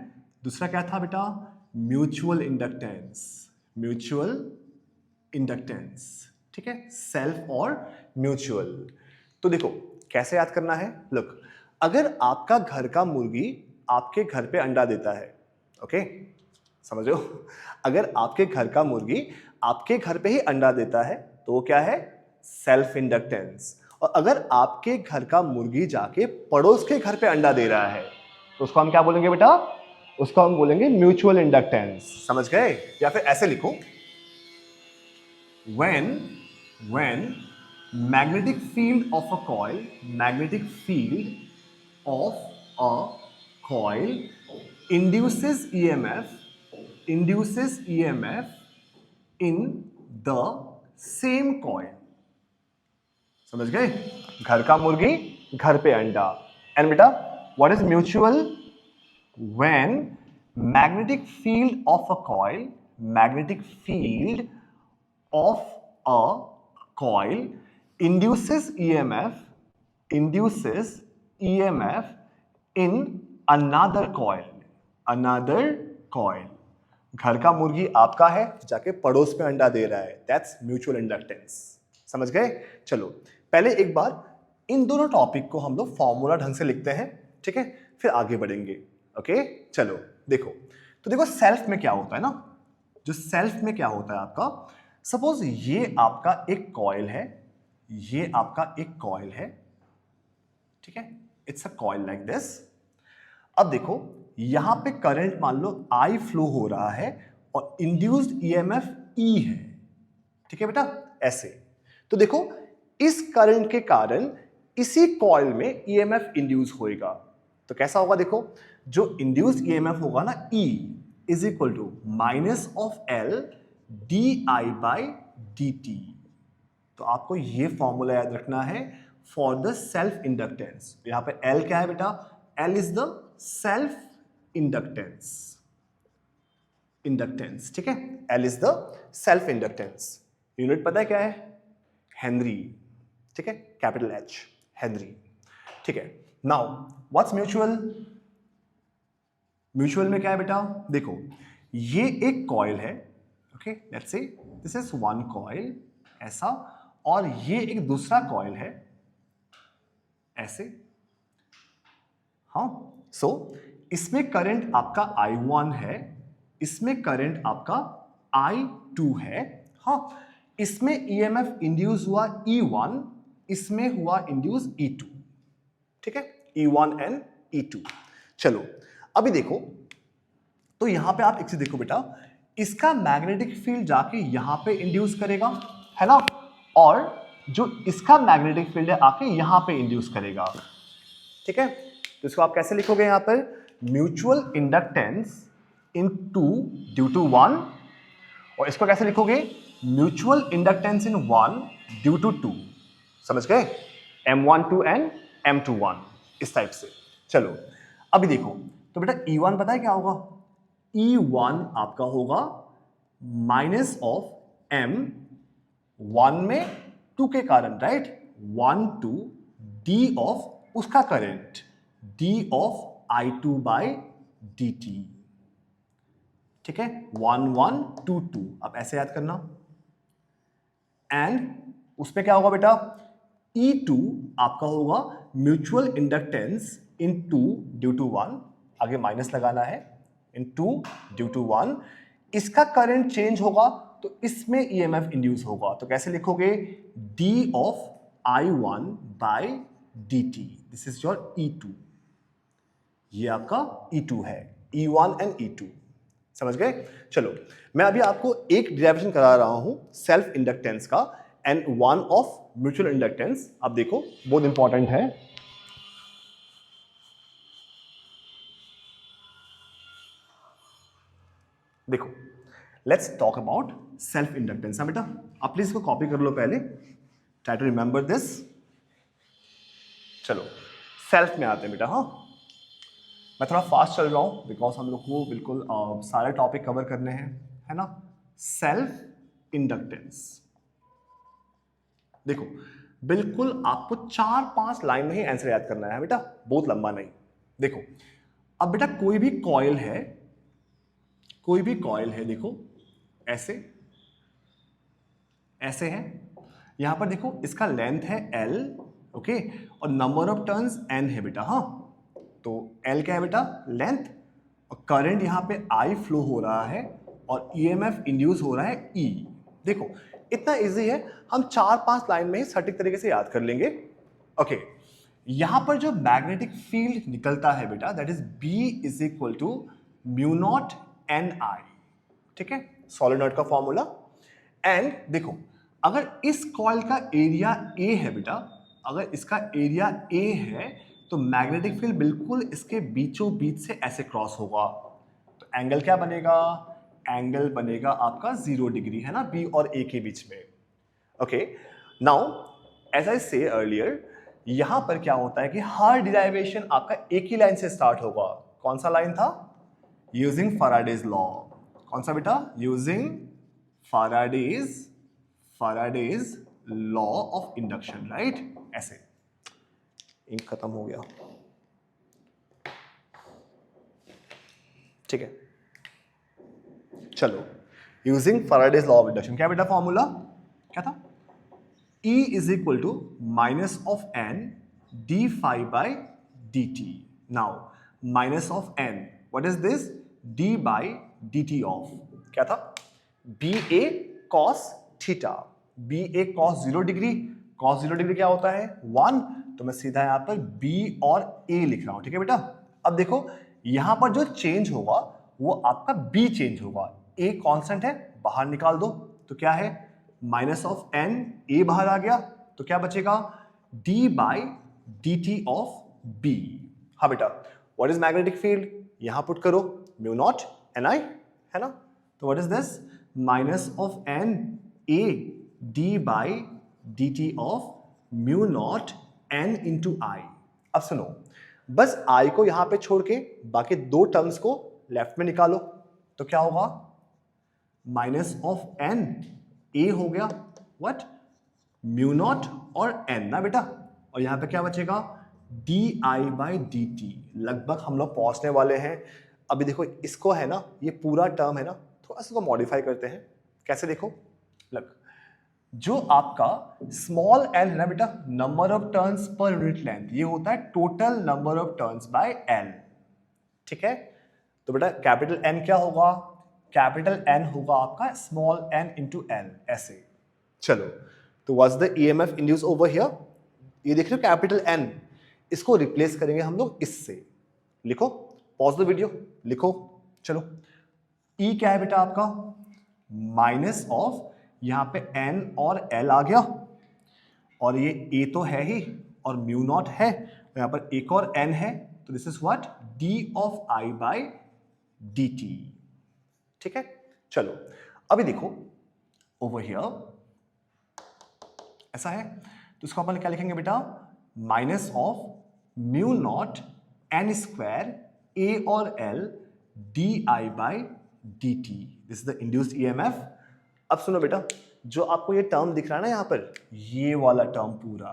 दूसरा क्या था बेटा, म्यूचुअल इंडक्टेंस, ठीक है, सेल्फ और म्यूचुअल। तो देखो कैसे याद करना है, लुक, अगर आपका घर का मुर्गी आपके घर पे अंडा देता है, ओके, समझो, अगर आपके घर का मुर्गी आपके घर पे ही अंडा देता है तो वो क्या है, सेल्फ इंडक्टेंस। और अगर आपके घर का मुर्गी जाके पड़ोस के घर पे अंडा दे रहा है तो उसको हम क्या बोलेंगे बेटा, उसको हम बोलेंगे म्यूचुअल इंडक्टेंस, समझ गए। या फिर ऐसे लिखो, when magnetic field of a coil induces EMF in the same coil, समझ गए, घर का मुर्गी घर पे अंडा। एंड बेटा what is mutual, when magnetic field of a coil induces EMF in another coil। घर का मुर्गी आपका है, जाके पड़ोस में अंडा दे रहा है, दैट्स म्यूचुअल इंडक्टेंस, समझ गए। चलो पहले एक बार इन दोनों टॉपिक को हम लोग फॉर्मूला ढंग से लिखते हैं, ठीक है, फिर आगे बढ़ेंगे। ओके चलो देखो, तो देखो सेल्फ में क्या होता है ना, जो सेल्फ में क्या होता है आपका, सपोज ये आपका एक कॉइल है, ये आपका एक कॉइल है, ठीक है, it's a coil like this. अब देखो यहां पे करंट मान लो I फ्लो हो रहा है और इंड्यूस्ड ईएमएफ E है, ठीक है बेटा, ऐसे। तो देखो इस करंट के कारण इसी कॉइल में ईएमएफ इंड्यूस होएगा, तो कैसा होगा, देखो जो इंड्यूस्ड ईएमएफ होगा ना E is equal to minus of L di by dt। तो आपको ये फॉर्मूला याद रखना है फॉर द सेल्फ इंडक्टेंस। यहां पे L क्या है बेटा, L is the self inductance, ठीक है, L is the self inductance. Unit पता है क्या है, हेनरी, ठीक है, कैपिटल H, हेनरी, ठीक है। नाउ व्हाट्स म्यूचुअल, म्यूचुअल में क्या है बेटा, देखो ये एक कॉइल है, okay, let's say this is one coil ऐसा, और ये एक दूसरा कॉइल है ऐसे, हाँ। सो इसमें करंट आपका I1 है, इसमें करंट आपका I2 है, हाँ। इसमें EMF इंड्यूस हुआ E1, इसमें हुआ इंड्यूस E2, ठीक है, E1 एंड E2। चलो अभी देखो, तो यहां पे आप एक चीज देखो बेटा, इसका मैग्नेटिक फील्ड जाके यहां पे इंड्यूस करेगा, है ना, और जो इसका मैग्नेटिक फील्ड है आके यहां पे इंड्यूस करेगा, ठीक है। तो इसको आप कैसे लिखोगे यहां पर, mutual inductance in two due to one, और इसको कैसे लिखोगे, mutual inductance in one due to two, समझ गए, M12 एंड M21 इस टाइप से। चलो अभी देखो, तो बेटा E1 पता है क्या होगा, E1 आपका होगा माइनस ऑफ M1 में 2 के कारण, राइट, 1 2 D ऑफ उसका current, D of I2 by dt, ठीक है, 1 1 2 2, अब ऐसे याद करना। एंड उसमें क्या होगा बेटा, E2 आपका होगा mutual inductance in 2 due to 1, आगे माइनस लगाना है, इन 2 ड्यू टू 1, इसका करंट चेंज होगा तो इसमें EMF इंड्यूस होगा, तो कैसे लिखोगे, D of I1 by dt, this is your E2, ये आपका E2 है, E1 एंड E2, समझ गए। चलो मैं अभी आपको एक डेरिवेशन करा रहा हूं सेल्फ इंडक्टेंस का and one of mutual inductance, आप देखो बहुत इंपॉर्टेंट है। देखो let's talk about self inductance, बेटा आप प्लीज इसको कॉपी कर लो पहले, ट्राई टू रिमेंबर दिस। चलो सेल्फ में आते हैं बेटा, हाँ मैं थोड़ा फास्ट चल रहा हूं बिकॉज हम लोग को बिल्कुल सारे टॉपिक कवर करने हैं, है ना। सेल्फ इंडक्टेंस, देखो बिल्कुल आपको 4-5 लाइन में ही आंसर याद करना है बेटा, बहुत लंबा नहीं। देखो अब बेटा कोई भी कॉइल है, देखो ऐसे ऐसे है, यहां पर देखो इसका लेंथ है L, ओके, और नंबर ऑफ टर्न्स N है बेटा, हाँ, तो L क्या है बेटा, लेंथ, और करंट यहां पे I फ्लो हो रहा है और EMF इंड्यूस हो रहा है E। देखो इतना इजी है, हम 4-5 लाइन में ही सटीक तरीके से याद कर लेंगे, ओके। यहां पर जो मैग्नेटिक फील्ड निकलता है बेटा, that is B is equal to mu naught NI, ठीक है, सोलेनॉइड का फॉर्मूला। एंड देखो अगर इस कॉइल का एरिया A है बेटा, अगर इसका एरिया A है तो मैग्नेटिक फील्ड बिल्कुल इसके बीचों बीच से ऐसे क्रॉस होगा, तो एंगल क्या बनेगा, एंगल बनेगा आपका 0 डिग्री, है ना, B और A के बीच में, ओके। नाउ एज आई से अर्लियर, यहां पर क्या होता है कि हर डिराइवेशन आपका एक ही लाइन से स्टार्ट होगा, कौन सा लाइन था, यूजिंग फैराडेज लॉ, कौन सा बेटा, using Faraday's law of induction, right, ऐसे। इंक खत्म हो गया, ठीक है। चलो using Faraday's law of induction, क्या बेटा फॉर्मूला क्या था, E is equal to minus of N d phi by d t. Now minus of N, what is this, d by d t of, क्या था, B A cos theta, B A cos 0 degree, cos 0 degree क्या होता है 1, तो मैं सीधा यहां पर B और A लिख रहा हूं, ठीक है बेटा। अब देखो यहां पर जो चेंज होगा वो आपका B चेंज होगा, A कांस्टेंट है, बाहर निकाल दो तो क्या है, माइनस ऑफ N, A बाहर आ गया तो क्या बचेगा, D by d t of B। हाँ बेटा, व्हाट इज मैग्नेटिक फील्ड, यहां पुट करो म्यू नॉट NI, है ना, तो what is this, minus of N A D by d t of mu naught N into I. अब सुनो, बस I को यहां पे छोड़ के बाकी दो टर्म्स को लेफ्ट में निकालो तो क्या होगा, माइनस ऑफ N A हो गया, व्हाट, म्यू नॉट और N ना बेटा, और यहां पे क्या बचेगा, D I by d T. लगभग हम लोग पहुंचने वाले हैं। अभी देखो इसको है ना, ये पूरा टर्म है ना, थोड़ा सा इसको मॉडिफाई करते हैं, कैसे देखो, लग जो आपका स्मॉल n है ना बेटा, number of turns per unit length, ये होता है total number of turns by n, ठीक है। तो बेटा कैपिटल N क्या होगा, कैपिटल N होगा आपका स्मॉल n इंटू L, ऐसे। चलो तो what's the EMF induce over here, ये देख रहे हो कैपिटल N, इसको रिप्लेस करेंगे हम लोग इससे, लिखो, पॉज द वीडियो, लिखो, चलो ई क्या है बेटा आपका, माइनस ऑफ, यहां पे एन और एल आ गया, और ये ए तो है ही और म्यू नॉट है, यहां पर एक और एन है, तो this is what, d of I by d t. ठीक है, चलो अभी देखो ओवर हियर ऐसा है, तो इसको अपन क्या लिखेंगे बेटा, minus of mu naught N square A और L d I by d t, this is the induced EMF. अब सुनो बेटा, जो आपको ये टर्म दिख रहा है ना यहां पर, ये वाला टर्म पूरा,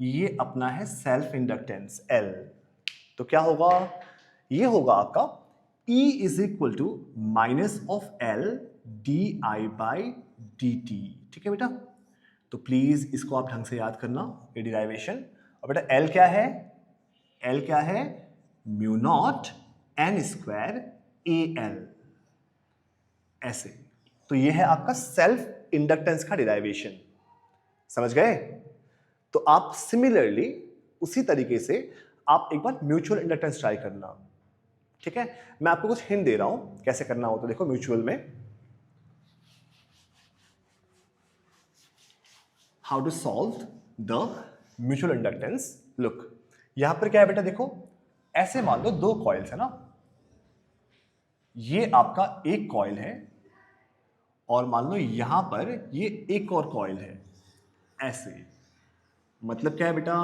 ये अपना है सेल्फ इंडक्टेंस एल। तो क्या होगा, ये होगा आपका E is equal to minus of L d I by d t. ठीक है बेटा, तो प्लीज इसको आप ढंग से याद करना, ये डिराइवेशन। और बेटा एल क्या है, एल क्या है, mu naught N square A L, ऐसे। तो ये है आपका सेल्फ इंडक्टेंस का डिराइवेशन, समझ गए। तो आप सिमिलरली उसी तरीके से आप एक बार म्यूचुअल इंडक्टेंस ट्राई करना। ठीक है, मैं आपको कुछ हिंट दे रहा हूं कैसे करना हो, तो देखो म्यूचुअल में how to solve the mutual inductance. Look, यहां पर क्या है बेटा, देखो ऐसे मान लो दो कॉइल्स है ना, ये आपका एक कॉइल है और मान लो यहां पर ये एक और कॉइल है, ऐसे। मतलब क्या है बेटा,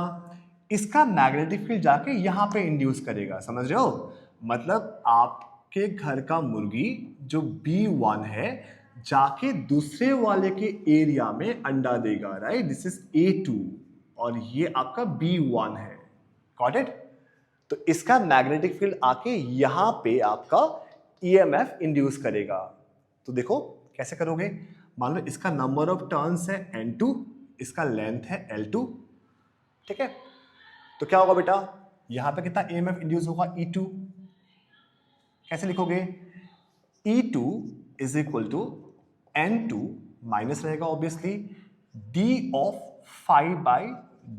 इसका मैग्नेटिक फील्ड जाके यहां पे इंड्यूस करेगा, समझ रहे हो। मतलब आपके घर का मुर्गी जो B1 है जाके दूसरे वाले के एरिया में अंडा देगा, राइट, दिस इज A2 और ये आपका B1 है, गॉट इट। तो इसका मैग्नेटिक फील्ड आके यहां पे आपका ईएमएफ इंड्यूस करेगा। तो देखो कैसे करोगे, मान लो इसका नंबर ऑफ टर्न्स है N2, इसका लेंथ है L2। ठीक है, तो क्या होगा बेटा, यहां पे कितना ईएमएफ इंड्यूस होगा, E2। कैसे लिखोगे, E2 is equal to N2 minus रहेगा obviously D of five by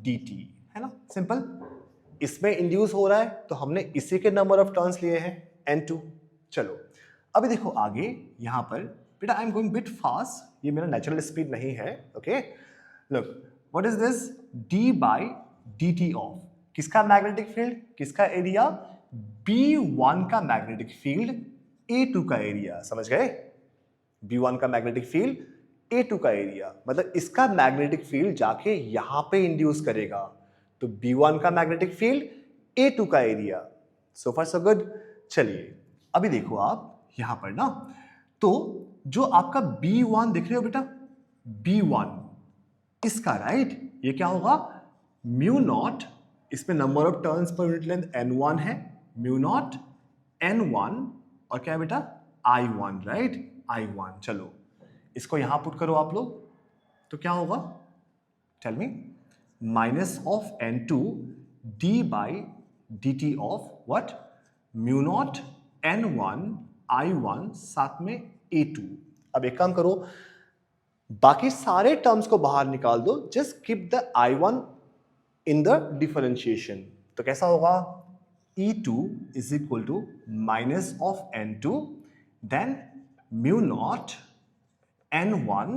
d t, है ना, सिंपल। इसमें इंड्यूस हो रहा है तो हमने इसी के नंबर ऑफ टर्न्स लिए हैं N2। चलो अभी देखो आगे, यहां पर बेटा I am going bit fast, ये मेरा नेचुरल स्पीड नहीं है, okay. Look what is this, D by d t of किसका मैग्नेटिक फील्ड, किसका एरिया, B1 का मैग्नेटिक फील्ड A2 का एरिया, समझ गए। B1 का मैग्नेटिक फील्ड A2 का एरिया, मतलब इसका मैग्नेटिक फील्ड जाके यहां पे इंड्यूस करेगा, तो B1 का मैग्नेटिक फील्ड A2 का एरिया। सो फार सो गुड। चलिए अभी देखो आप यहां पर ना, तो जो आपका B1 दिख रहे हो बेटा, B1 इसका राइट, ये क्या होगा, म्यू नॉट, इसमें number of turns per unit length N1 है, म्यू नॉट N1 और क्या है बेटा I1, राइट, I1। चलो इसको यहां पुट करो आप लोग, तो क्या होगा, tell me, minus of N2 d by d t of what, mu naught N1 I1 साथ में A2। अब एक काम करो, बाकी सारे टर्म्स को बाहर निकाल दो, just keep the I1 in the differentiation. तो कैसा होगा, E2 is equal to minus of N2 then mu naught N1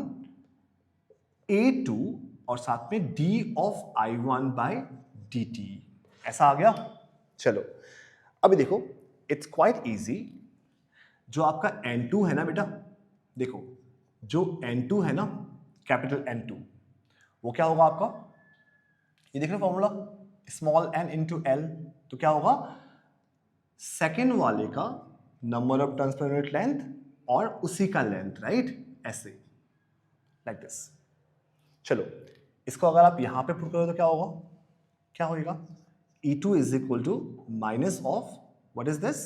A2 और साथ में D of I1 by dt, ऐसा आ गया। चलो अभी देखो इट्स क्वाइट इजी, जो आपका N2 है ना बेटा, देखो जो N2 है ना, कैपिटल N2, वो क्या होगा आपका, ये देख रहे formula, small n into L, तो क्या होगा, सेकेंड वाले का number of turns per unit length और उसी का लेंथ, राइट, ऐसे लाइक दिस। चलो इसको अगर आप यहां पे पुट करो तो क्या होगा, क्या होगा, E2 is equal to minus of what is this,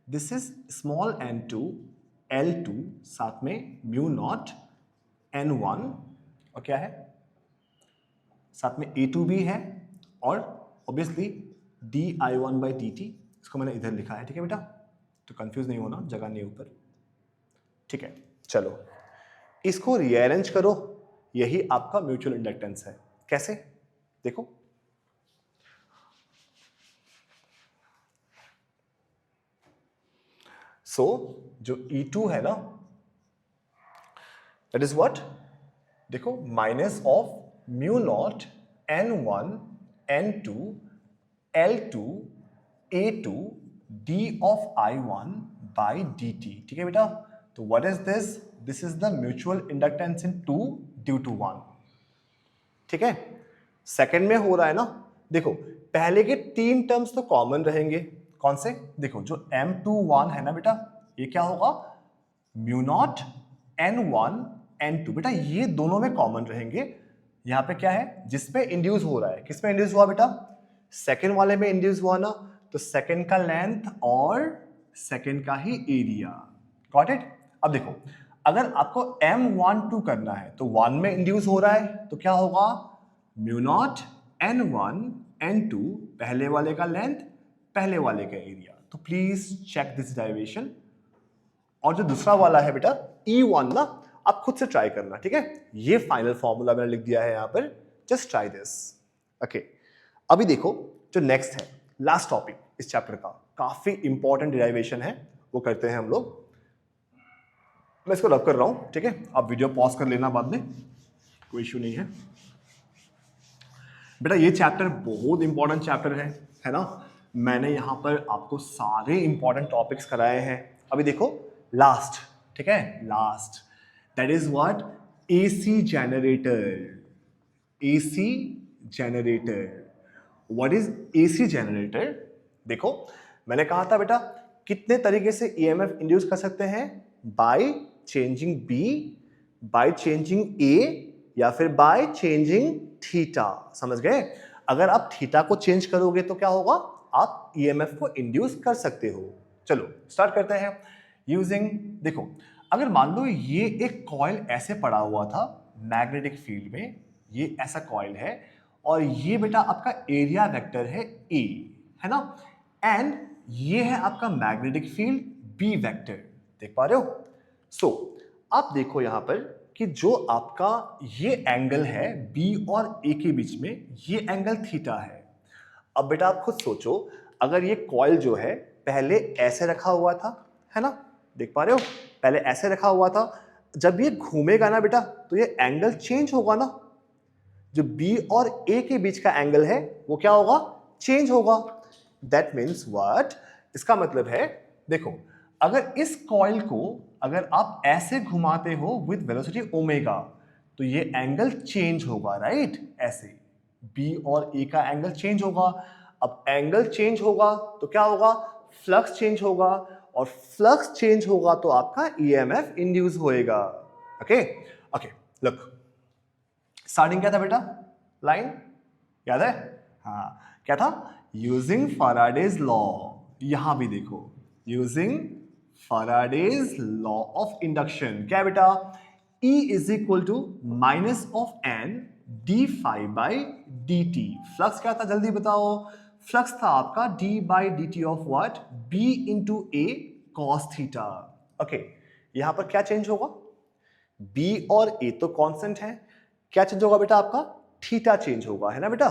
this is small n2 L2 साथ में म्यू नॉट N1 और क्या है साथ में A2 भी है और ऑब्वियसली di1 बाई dt, इसको मैंने इधर लिखा है, ठीक है बेटा, तो कंफ्यूज नहीं होना, जगह नहीं ऊपर, ठीक है। चलो इसको रीअरेंज करो, यही आपका म्यूचुअल इंडक्टेंस है। कैसे, देखो सो जो E2 है ना, दैट इज व्हाट, देखो minus of mu naught N1 N2 L2 A2 d of I1 by dt, ठीक है बेटा। तो what is this, this is the mutual inductance in 2 due to 1, ठीक है। सेकंड में हो रहा है ना, देखो पहले के 3 टर्म्स तो कॉमन रहेंगे, कौन से, देखो जो M21 है ना बेटा, ये क्या होगा, म्यू नॉट N1 N2, बेटा ये दोनों में कॉमन रहेंगे। यहां पे क्या है, जिसपे इंड्यूस हो रहा है, किसमें इंड्यूस हुआ बेटा, सेकंड वाले में इंड्यूस हुआ ना, तो सेकंड का लेंथ और सेकंड का ही एरिया, गॉट इट। अब देखो अगर आपको M12 करना है तो 1 में इंड्यूस हो रहा है, तो क्या होगा, म्यू नॉट N1 N2, पहले वाले का लेंथ पहले वाले का एरिया। तो प्लीज चेक दिस डेरिवेशन। और जो दूसरा वाला है बेटा E1 ना, आप खुद से ट्राई करना, ठीक है। ये फाइनल फॉर्मूला मैंने लिख दिया है यहां पर, जस्ट ट्राई दिस, ओके। अभी देखो जो नेक्स्ट है, लास्ट टॉपिक इस चैप्टर का, काफी इंपॉर्टेंट डेरिवेशन है, वो करते हैं हम लोग। मैं इसको रब कर रहा हूं, ठीक है, आप वीडियो पॉज कर लेना बाद में, कोई इश्यू नहीं है बेटा। ये चैप्टर बहुत इंपॉर्टेंट चैप्टर है ना। मैंने यहां पर आपको सारे इंपॉर्टेंट टॉपिक्स कराए हैं। अभी देखो लास्ट, ठीक है, last, that is what, AC generator. AC generator, what is AC generator. देखो मैंने कहा था बेटा कितने तरीके से ईएमएफ इंड्यूस कर सकते हैं, by changing B, by changing A, या फिर बाय चेंजिंग थीटा, समझ गए। अगर आप थीटा को चेंज करोगे तो क्या होगा, आप ईएमएफ को इंड्यूस कर सकते हो। चलो स्टार्ट करते हैं यूजिंग, देखो अगर मान लो ये एक कॉइल ऐसे पड़ा हुआ था मैग्नेटिक फील्ड में, ये ऐसा कॉइल है, और ये बेटा आपका एरिया वेक्टर है ए, है ना, एंड ये है आपका मैग्नेटिक फील्ड बी वेक्टर, देख पा रहे हो। सो आप देखो यहां पर कि जो आपका ये एंगल है बी और ए के बीच में, ये एंगल थीटा है। अब बेटा आप खुद सोचो, अगर ये कॉइल जो है पहले ऐसे रखा हुआ था, है ना, देख पा रहे हो, पहले ऐसे रखा हुआ था, जब ये घूमेगा ना बेटा तो ये एंगल चेंज होगा ना, जो बी और ए के बीच का एंगल है वो क्या होगा, चेंज होगा। दैट मीन्स व्हाट, इसका मतलब है, देखो अगर इस कॉइल को अगर आप ऐसे घुमाते हो विद वेलोसिटी ओमेगा, तो ये एंगल चेंज होगा, राइट, ऐसे बी और ए का एंगल चेंज होगा। अब एंगल चेंज होगा तो क्या होगा, फ्लक्स चेंज होगा, और फ्लक्स चेंज होगा तो आपका ईएमएफ इंड्यूस होएगा। ओके ओके, लुक स्टार्टिंग क्या था बेटा, लाइन याद है, हाँ क्या था, यूजिंग फैराडेज लॉ। यहां भी देखो using Faraday's law of induction, क्या बेटा, E is equal to minus of N d phi by d t. Flux क्या था जल्दी बताओ, फ्लक्स था आपका d by d t of what, b into A cos theta. Okay, यहां पर क्या चेंज होगा, b और a तो कांस्टेंट है, क्या चेंज होगा बेटा आपका, थीटा चेंज होगा, है ना बेटा।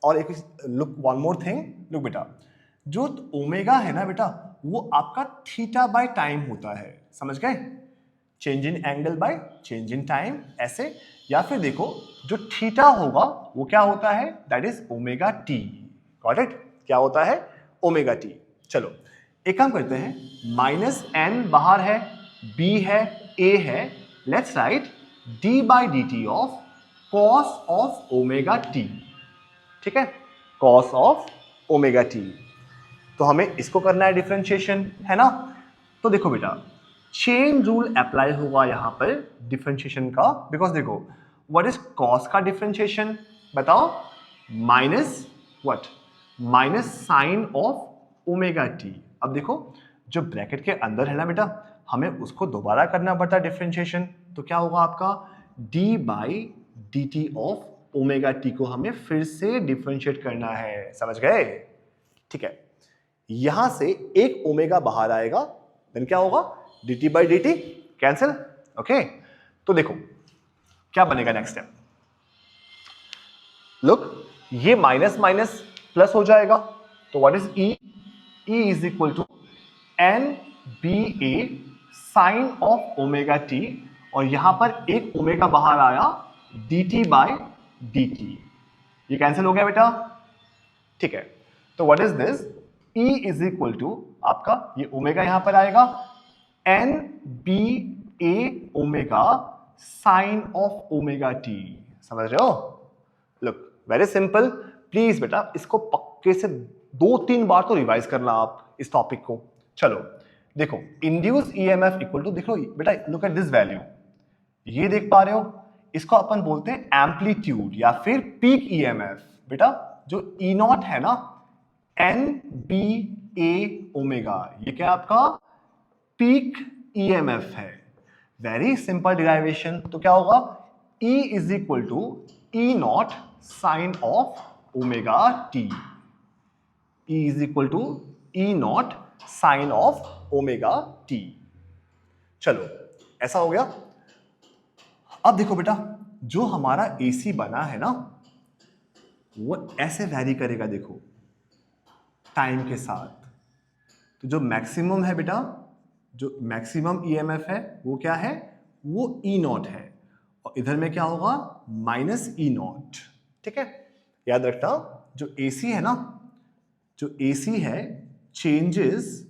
और एक look one more thing, look बेटा जो ओमेगा है ना बेटा, वो आपका थीटा बाय टाइम होता है, समझ गए, change in angle by change in time ऐसे, या फिर देखो जो थीटा होगा वो क्या होता है, that is omega T, got it, क्या होता है, ओमेगा टी। चलो एक काम करते हैं, माइनस एन बाहर है, बी है, ए है, let's write D by d t of cos of omega T, ठीक है, कॉस ऑफ ओमेगा टी। तो हमें इसको करना है डिफरेंशिएशन, है ना। तो देखो बेटा चेन रूल अप्लाई होगा यहां पर डिफरेंशिएशन का, बिकॉज देखो व्हाट इज कॉस का डिफरेंशिएशन बताओ, minus what, minus sine of omega t. अब देखो जो ब्रैकेट के अंदर है ना बेटा, हमें उसको दोबारा करना पड़ता है डिफरेंशिएशन, तो क्या होगा आपका D by d t of omega T को हमें फिर से डिफरेंशिएट करना है, समझ गए, ठीक है। यहां से एक ओमेगा बाहर आएगा, देन क्या होगा, dt by d t cancel, okay. तो देखो क्या बनेगा नेक्स्ट स्टेप, लुक ये माइनस माइनस प्लस हो जाएगा, तो what is E, E is equal to n B A sine of omega t, और यहां पर एक ओमेगा बाहर आया d t by d t. ये कैंसिल हो गया बेटा, ठीक है। तो what is this, E is equal to आपका ये ओमेगा यहां पर आएगा N B A omega sine of omega t. समझ रहे हो? Look very simple. प्लीज बेटा इसको पक्के से 2-3 बार तो रिवाइज करना आप इस टॉपिक को। चलो देखो, इंड्यूस ईएमएफ इक्वल टू, देखो बेटा लुक एट दिस वैल्यू, ये देख पा रहे हो, इसको अपन बोलते हैं एम्पलीट्यूड या फिर पीक ईएमएफ। बेटा जो ई नॉट है ना, एन बी ए ओमेगा, ये क्या आपका पीक ईएमएफ है। Very simple derivation. तो क्या होगा, E is equal to E naught sine of omega t. E is equal to E naught sine of omega t. चलो ऐसा हो गया। अब देखो बेटा, जो हमारा AC बना है ना, वो ऐसे वैरी करेगा देखो टाइम के साथ। तो जो मैक्सिमम है बेटा, जो मैक्सिमम ईएमएफ है वो क्या है, वो ई नॉट है, और इधर में क्या होगा माइनस ई नॉट। ठीक है, याद रखना जो AC है ना, जो AC है changes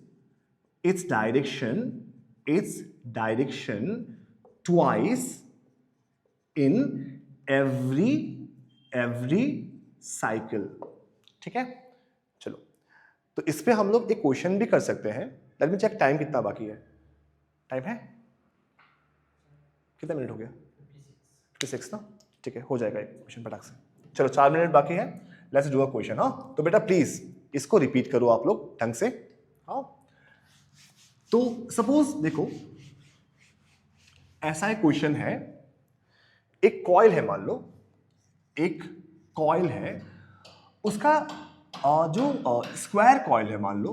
its direction twice in every cycle. ठीक है, चलो तो इस पे हम लोग एक क्वेश्चन भी कर सकते हैं। लेट मी चेक टाइम कितना बाकी है। टाइम है कितना मिनट हो गया, 56 ना। ठीक है, हो जाएगा एक क्वेश्चन फटाक से। चलो 4 मिनट बाकी है, लेट्स डू अ क्वेश्चन। हाँ तो बेटा प्लीज इसको रिपीट करो आप लोग ढंग से। हाँ तो सपोज देखो ऐसा एक क्वेश्चन है, एक कॉइल है, मान लो एक कॉइल है, उसका जो स्क्वायर कॉइल है, मान लो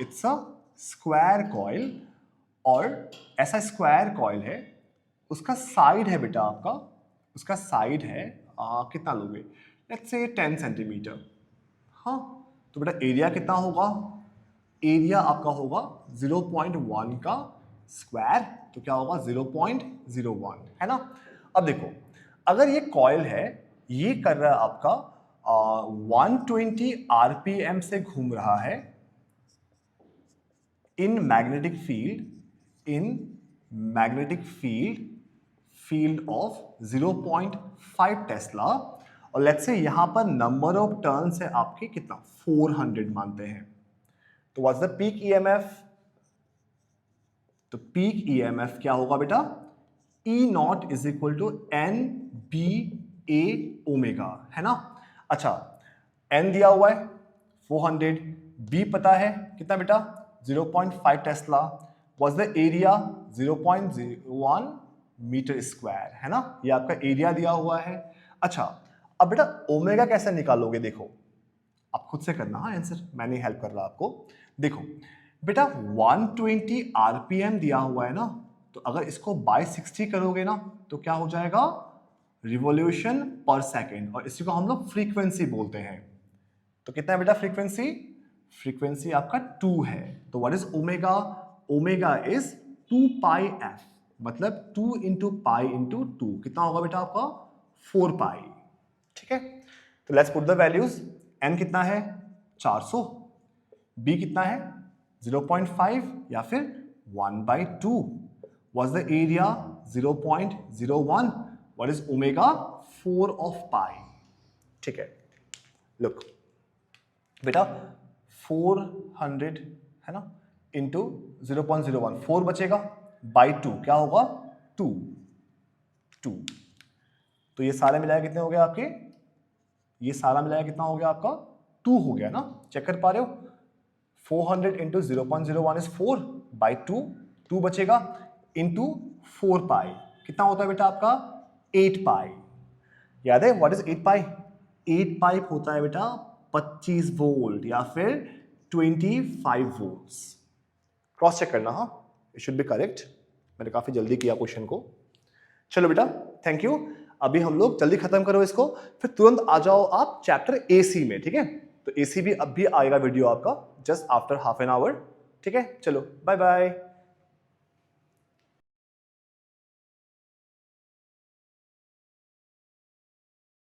इट्स अ स्क्वायर कॉइल, और ऐसा स्क्वायर कॉइल है, उसका साइड है बेटा आपका, उसका साइड है कितना लोगे, लेट्स से 10 सेंटीमीटर। हाँ तो बेटा एरिया कितना होगा, एरिया आपका होगा 0.1 का स्क्वायर, तो क्या होगा 0.01, है ना। अब देखो अगर ये कॉइल है, ये कर रहा है आपका 120 आरपीएम से घूम रहा है in magnetic field of 0.5 Tesla, और लेट्स से यहां पर नंबर ऑफ टर्न्स है आपके कितना 400 मानते हैं। तो व्हाट्स द पीक ईएमएफ, तो पीक ईएमएफ क्या होगा बेटा, E naught is equal to N B A omega, है ना। अच्छा एन दिया हुआ है 400, बी पता है कितना बेटा 0.5 tesla, what's the area 0.01 metre square, है ना। ये आपका एरिया दिया हुआ है। अच्छा अब बेटा ओमेगा कैसे निकालोगे, देखो आप खुद से करना, हाँ आंसर मैं नहीं हेल्प कर रहा आपको। देखो बेटा 120 आरपीएम दिया हुआ है ना, तो अगर इसको बाय 60 करोगे ना तो क्या हो जाएगा रिवॉल्यूशन पर सेकेंड, और इसी को हम लोग फ्रीक्वेंसी बोलते हैं। तो कितना है बेटा फ्रीक्वेंसी, फ्रीक्वेंसी आपका 2 है। तो what is omega, omega is 2 pi F, मतलब 2 इंटू पाई इंटू 2, कितना होगा बेटा आपका 4 पाई। ठीक है, तो let's put the values. N कितना है 400, बी कितना है 0.5 या फिर 1/2, what's the area 0.01, what is omega 4 of pi. ठीक है, लुक बेटा 400 है ना इंटू 0.01, 4 बचेगा बाई 2 क्या होगा 2। तो ये सारे मिलाया कितने हो गए आपके, ये सारा मिलाया कितना हो गया आपका 2 हो गया ना, चेक कर पा रहे हो। 400 इंटू 0.01 इज 4 बाई 2 बचेगा इंटू 4 पाई, कितना होता है बेटा आपका 8 पाई। याद है व्हाट इज 8 पाई, 8 पाई होता है बेटा 25 वोल्ट या फिर 25 वोल्ट्स। क्रॉस चेक करना, हाँ इट शुड बी करेक्ट, मैंने काफी जल्दी किया क्वेश्चन को। चलो बेटा थैंक यू, अभी हम लोग जल्दी खत्म करो इसको, फिर तुरंत आ जाओ आप चैप्टर AC में। ठीक है, तो AC भी अब भी आएगा वीडियो आपका just after half an hour. ठीक है, चलो बाय बाय।